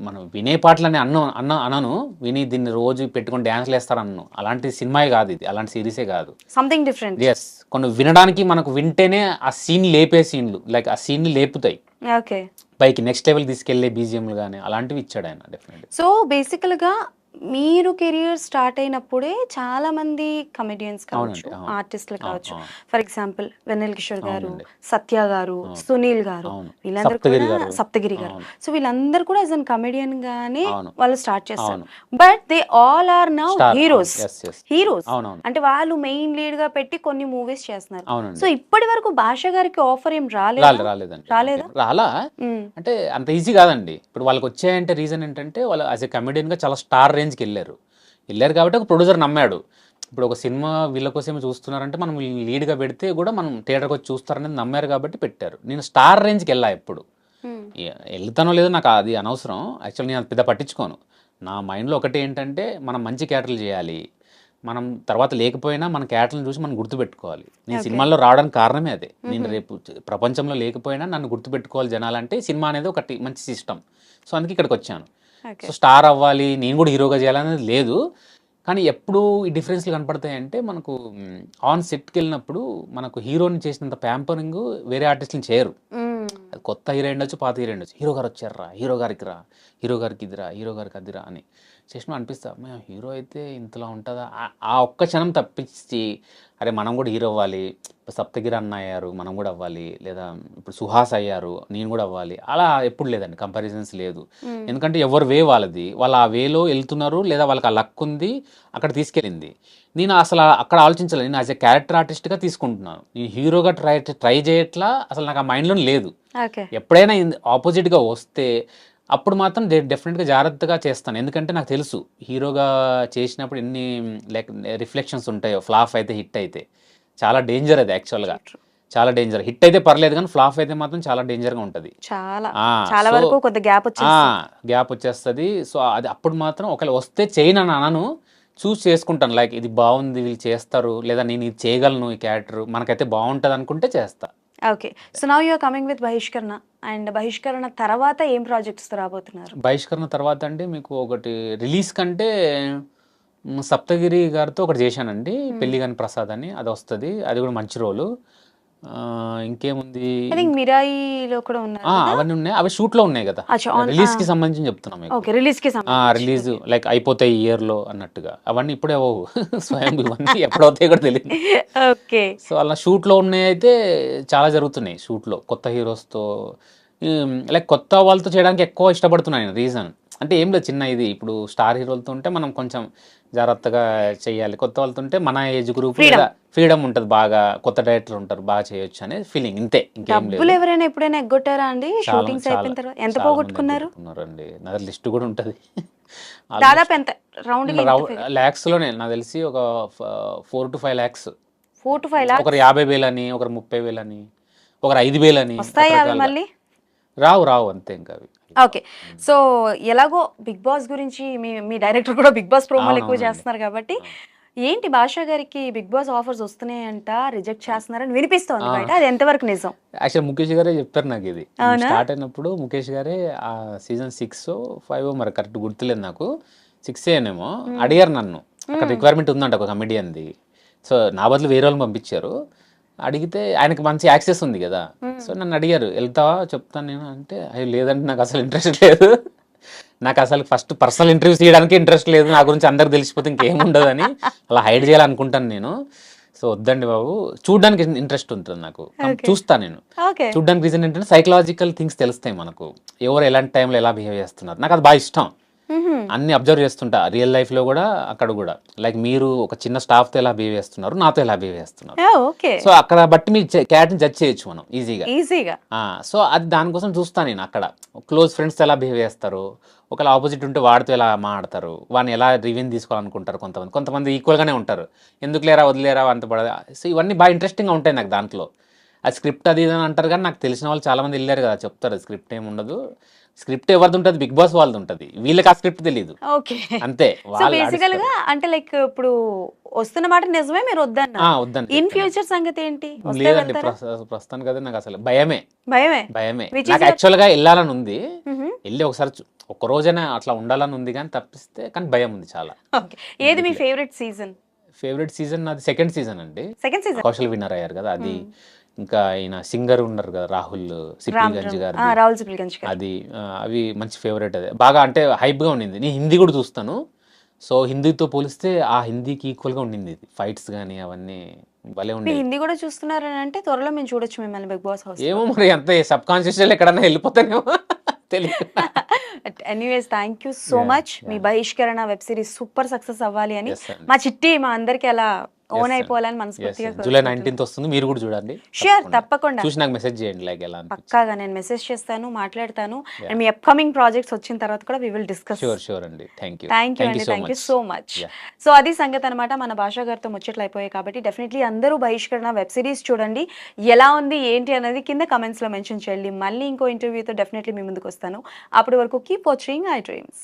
మనం వినే పాటలని అన్నాను, విని దీన్ని రోజు పెట్టుకొని డ్యాన్స్లు వేస్తారన్ను. అలాంటి సినిమాయే కాదు ఇది, అలాంటి సిరీసే కాదు, సంథింగ్ డిఫరెంట్. ఎస్, కొన్ని వినడానికి మనకు వింటేనే ఆ సీన్ లేపే సీన్లు, లైక్ ఆ సీన్ని లేపుతాయి, ఓకే, పైకి నెక్స్ట్ లెవెల్ తీసుకెళ్లే బీజిఎంలు కానీ అలాంటివి ఇచ్చాడు ఆయన డెఫినెట్లీ. సో బేసికల్గా మీరు కెరియర్ స్టార్ట్ అయినప్పుడే చాలా మంది కమెడియన్స్ కావచ్చు, ఆర్టిస్టులు కావచ్చు, ఫర్ ఎగ్జాంపుల్ వెన్నెల కిషోర్ గారు, సత్య గారు, సునీల్ గారు, వీళ్ళందరూ కూడా సప్తగిరి గారు. సో వీళ్ళందరూ కూడా యాజ్ అన్ కమెడియన్ గానే వాళ్ళు స్టార్ట్ చేస్తారు. But they all are now heroes. అంటే వాళ్ళు మెయిన్ లీడ్ గా పెట్టి కొన్ని మూవీస్ చేస్తున్నారు. సో ఇప్పటి వరకు భాష గారికి ఆఫర్ ఏం రాలేదా? అంటే అంత ఈజీ కాదండి. ఇప్పుడు వాళ్ళకి వచ్చాయంటే రీజన్ ఏంటంటే వాళ్ళు యాజ్ ఎ కమెడియన్ గా చాలా స్టార్ రేంజ్కి వెళ్ళారు కాబట్టి ఒక ప్రొడ్యూసర్ నమ్మాడు. ఇప్పుడు ఒక సినిమా వీళ్ళ కోసమే చూస్తున్నారంటే మనం లీడ్గా పెడితే కూడా మనం థియేటర్కి వచ్చి చూస్తారనేది నమ్మారు కాబట్టి పెట్టారు. నేను స్టార్ రేంజ్కి వెళ్ళా, ఎప్పుడు వెళ్తానో లేదో నాకు అది అనవసరం. యాక్చువల్లీ నేను అది పెద్ద పట్టించుకోను. నా మైండ్లో ఒకటి ఏంటంటే మనం మంచి క్యారెక్టర్లు చేయాలి, మనం తర్వాత లేకపోయినా మన క్యారెక్టర్లను చూసి మనం గుర్తుపెట్టుకోవాలి. నేను సినిమాల్లో రావడానికి కారణమే అదే. నేను రేపు ప్రపంచంలో లేకపోయినా నన్ను గుర్తుపెట్టుకోవాలి జనాలంటే సినిమా అనేది ఒకటి మంచి సిస్టమ్. సో అందుకే ఇక్కడికి వచ్చాను. సో స్టార్ అవ్వాలి, నేను కూడా హీరోగా చేయాలనేది లేదు. కానీ ఎప్పుడు ఈ డిఫరెన్స్లు కనపడతాయంటే మనకు ఆన్ సెట్కి వెళ్ళినప్పుడు మనకు హీరోని చేసినంత ప్యాంపరింగ్ వేరే ఆర్టిస్టులు చేయరు. కొత్త హీరో ఉండొచ్చు, పాత హీరో ఉండొచ్చు, హీరో గారు వచ్చారా, హీరో గారికి రా, హీరో గారికి ఇదిరా, హీరో గారికి అదిరా అని చేసిన అనిపిస్తా. మేము హీరో అయితే ఇంతలా ఉంటుందా, ఆ ఒక్క క్షణం తప్పించి అరే మనం కూడా హీరో అవ్వాలి, సప్తగిరి అన్న అయ్యారు మనం కూడా అవ్వాలి, లేదా ఇప్పుడు సుహాస్ అయ్యారు నేను కూడా అవ్వాలి, అలా ఎప్పుడు లేదండి. కంపారిజన్స్ లేదు. ఎందుకంటే ఎవరు వే వాళ్ళది, వాళ్ళు ఆ వేలో వెళ్తున్నారు, లేదా వాళ్ళకి ఆ లక్ ఉంది, అక్కడ తీసుకెళ్ళింది. నేను అసలు అక్కడ ఆలోచించలేదు. నేను యాజ్ ఎ క్యారెక్టర్ ఆర్టిస్ట్గా తీసుకుంటున్నాను. నేను హీరోగా ట్రై చేయట్లా, అసలు నాకు ఆ మైండ్లో లేదు. ఎప్పుడైనా ఆపోజిట్గా వస్తే అప్పుడు మాత్రం డెఫినెట్గా జాగ్రత్తగా చేస్తాను. ఎందుకంటే నాకు తెలుసు హీరోగా చేసినప్పుడు ఎన్ని లైక్ రిఫ్లెక్షన్స్ ఉంటాయో. ఫ్లాప్ అయితే హిట్ అయితే చాలా డేంజర్, అది యాక్చువల్గా చాలా డేంజర్. హిట్ అయితే పర్లేదు కానీ ఫ్లాప్ అయితే మాత్రం చాలా డేంజర్గా ఉంటుంది. గ్యాప్ వచ్చేస్తుంది. సో అది అప్పుడు మాత్రం ఒకవేళ వస్తే చేయను అని అనను, చూస్ చేసుకుంటాను. లైక్ ఇది బాగుంది వీళ్ళు చేస్తారు, లేదా నేను ఇది చేయగలను, ఈ క్యారెక్టర్ మనకైతే బాగుంటుంది అనుకుంటే చేస్తా. Okay. So now you are coming with Bahishkarana. And Bahishkarana తర్వాత ఏం ప్రాజెక్ట్స్ రాబోతున్నారు? బహిష్కరణ తర్వాత అంటే మీకు ఒకటి రిలీజ్ కంటే సప్తగిరి గారితో ఒకటి చేశానండి, పెళ్లిగాని ప్రసాద్ అని, అది వస్తుంది. అది కూడా మంచి రోలు. ఇంకేముంది ఐ థింక్ మిరాయిలో కూడా ఉన్నారు అవన్నీ ఉన్నాయి, అవి షూట్ లో ఉన్నాయి కదా, అచ్చా, రిలీజ్ కి సంబంధించి చెప్తున్నాం మీకు. ఓకే, రిలీజ్ కి రిలీజ్ లైక్ అయిపోతాయి ఈ ఇయర్ లో అన్నట్టుగా, అవన్నీ ఇప్పుడే అవ్వవు స్వయం ఇవన్నీ ఎప్పుడవుతాయి కూడా తెలియదు. ఓకే. సో అలా షూట్ లో ఉన్నాయి అయితే చాలా జరుగుతున్నాయి షూట్ లో కొత్త హీరోస్ తో, లైక్ కొత్త వాళ్ళతో చేయడానికి ఎక్కువ ఇష్టపడుతున్నాను. రీజన్ అంటే ఏం లేదు, చిన్న ఇది ఇప్పుడు స్టార్ హీరోలతో ఉంటే మనం కొంచెం జాగ్రత్తగా చేయాలి, కొత్త వాళ్ళతో ఉంటే మన ఏజ్ గ్రూప్ ఫ్రీడమ్ ఉంటుంది, బాగా కొత్త డైరెక్టర్ ఉంటారు, బాగా చేయొచ్చు అనే ఫీలింగ్, ఇంతే, ఇంకేం లేదు. డబ్బులు ఎవరైనా ఎప్పుడైనా ఎగ్గొట్టారా అండి షూటింగ్స్ అయిపోయిన తర్వాత? ఎంత పోగొట్టుకున్నారు అండి? నా లిస్ట్ కూడా ఉంటుంది దాదాపు ఎంత? రౌండ్ ల్యాక్స్ లోనే నాకు తెలిసి ఒక 4 to 5 lakhs. 4 to 5 lakhs. ఒకరు 50,000 అని, ఒకరు 30,000 అని, ఒకరు 5,000 అని. వస్తాయి అవి మళ్ళీ? రావు అంతే ఇంకా అవి. ఓకే. సో ఎలాగో బిగ్ బాస్ గురించి మీ డైరెక్టర్ కూడా బిగ్ బాస్ ప్రోమోలు ఎక్కువ చేస్తున్నారు కాబట్టి, ఏంటి భాషా గారికి బిగ్ బాస్ ఆఫర్స్ వస్తున్నాయంట, రిజెక్ట్ చేస్తున్నారని వినిపిస్తోంది బయట, అది ఎంతవరకు నిజం? యాక్చువల్ ముఖేష్ గారే చెప్పారు నాకు ఇది. స్టార్ట్ అయినప్పుడు ముఖేష్ గారే ఆ సీజన్ 6 or 5 మరి కరెక్ట్ గుర్తులేదు నాకు, 6 ఏనేమో, అడిగారు నన్ను, అక్కడ రిక్వైర్మెంట్ ఉందంట ఒక కమెడియన్ది. సో నా బదులు వేరే వాళ్ళని పంపించారు. అడిగితే ఆయనకి మంచి యాక్సెస్ ఉంది కదా, సో నన్ను అడిగారు వెళ్తావా, చెప్తాను నేను అంటే, అయ్యో లేదంటే నాకు అసలు ఇంట్రెస్ట్ లేదు, నాకు అసలు ఫస్ట్ పర్సనల్ ఇంటర్వ్యూస్ చేయడానికి ఇంట్రెస్ట్ లేదు, నా గురించి అందరికి తెలిసిపోతే ఇంకేం ఉండదు అని అలా హైడ్ చేయాలనుకుంటాను నేను. సో వద్దండి బాబు, చూడడానికి ఇంట్రెస్ట్ ఉంటుంది నాకు, చూస్తాను నేను. చూడడానికి రీజన్ ఏంటంటే సైకలాజికల్ థింగ్స్ తెలుస్తాయి మనకు, ఎవరు ఎలాంటి టైంలో ఎలా బిహేవ్ చేస్తున్నారు, నాకు అది బాగా ఇష్టం. అన్ని అబ్జర్వ్ చేస్తుంటా రియల్ లైఫ్ లో కూడా, అక్కడ కూడా. లైక్ మీరు ఒక చిన్న స్టాఫ్ తో ఎలా బిహేవ్ చేస్తున్నారు, నాతో ఎలా బిహేవ్ చేస్తున్నారు, సో అక్కడ బట్టి మీ క్యారెక్టర్ ని జడ్జ్ చేయొచ్చు మనం ఈజీగా. సో అది దానికోసం చూస్తాను నేను. అక్కడ క్లోజ్ ఫ్రెండ్స్ ఎలా బిహేవ్ చేస్తారు, ఒకవేళ ఆపోజిట్ ఉంటే వాడితో ఎలా మాట్లాడతారు, వాడిని ఎలా రివ్యూ తీసుకోవాలనుకుంటారు, కొంతమంది ఈక్వల్ గానే ఉంటారు, ఎందుకు లేరా వదిలేరా అంత పడదు. సో ఇవన్నీ బాగా ఇంట్రెస్టింగ్ గా ఉంటాయి నాకు దాంట్లో. ఆ స్క్రిప్ట్ అది అని అంటారు కానీ నాకు తెలిసిన వాళ్ళు చాలా మంది వెళ్ళారు కదా, చెప్తారు స్క్రిప్ట్ ఏమి ఉండదు, స్క్రిప్ట్ ఎవరిది ఉంటుంది, బిగ్ బాస్ వాళ్ళది ఉంటుంది, వీళ్ళకి ఆ స్క్రిప్ట్ తెలియదు అంతే. బేసికల్ గా అంటే లైక్ ఇప్పుడు వస్తున్న మాట నిజమే, మీరు వద్దన్నా. ఇన్ ఫ్యూచర్ సంగతి ఏంటి? లేదండి ప్రస్తుతానికి కదా, నాకు అసలు భయమే. నాకు యాక్చువల్ గా వెళ్ళాలని ఉంది, వెళ్ళి ఒకసారి ఒక రోజైనా అట్లా ఉండాలని ఉంది, కానీ తప్పిస్తే కానీ భయం ఉంది చాలా. ఏది మీ ఫేవరెట్ సీజన్? ఫేవరెట్ సీజన్ నాది సెకండ్ సీజన్ అండి. కౌశల్ విన్నర్ అయ్యారు కదా అది. ఇంకా ఆయన సింగర్ ఉన్నారు కదా రాహుల్ సిప్లిగంజ్ గారు, అది అవి మంచి ఫేవరెట్. అదే బాగా అంటే హైప్ గా ఉండింది. నేను హిందీ కూడా చూస్తాను, సో హిందీతో పోలిస్తే ఆ హిందీకి ఈక్వల్ గా ఉండింది ఫైట్స్ కానీ అవన్నీ భలే ఉండే. హిందీ కూడా చూస్తున్నారని అంటే త్వరలో మేము చూడొచ్చు మిమ్మల్ని బిగ్ బాస్ హౌస్. ఏమో మరి అంత సబ్ కాన్షియస్ ఎక్కడన్నా వెళ్ళిపోతానేమో తెలియదు. Anyways thank you so much. మీ Bahishkarana web series super success అవ్వాలి అని, మా చిట్టి మా అందరికి అలా ఓన్ అయిపోవాలని మనస్ఫూర్తిగా. జూలై 19th వస్తుంది, మీరు కూడా చూడండి. షూర్, తప్పకుండా చూసి నాకు మెసేజ్ చేయండి, లైక్ ఎలా పక్కాగా నేను మెసేజ్ చేస్తాను, మాట్లాడతాను. అండ్ మీ అప్కమింగ్ ప్రాజెక్ట్స్ వచ్చిన తర్వాత కూడా వి విల్ డిస్కస్. షూర్ అండి. థ్యాంక్ యూ అండి, thank you so much. So అది సంగతి అనమాట. మన భాషా గారితో ముచ్చట్లు అయిపోయాయి కాబట్టి డెఫినెట్లీ అందరూ బహిష్కరణ వెబ్ సిరీస్ చూడండి. ఎలా ఉంది ఏంటి అనేది కింద కమెంట్స్ లో మెన్షన్ చేయండి. మళ్ళీ ఇంకో ఇంటర్వ్యూతో డెఫినెట్లీ మీ ముందుకు వస్తాను. అప్పటి వరకు కీప్ వాచింగ్ ఐ డ్రీమ్స్.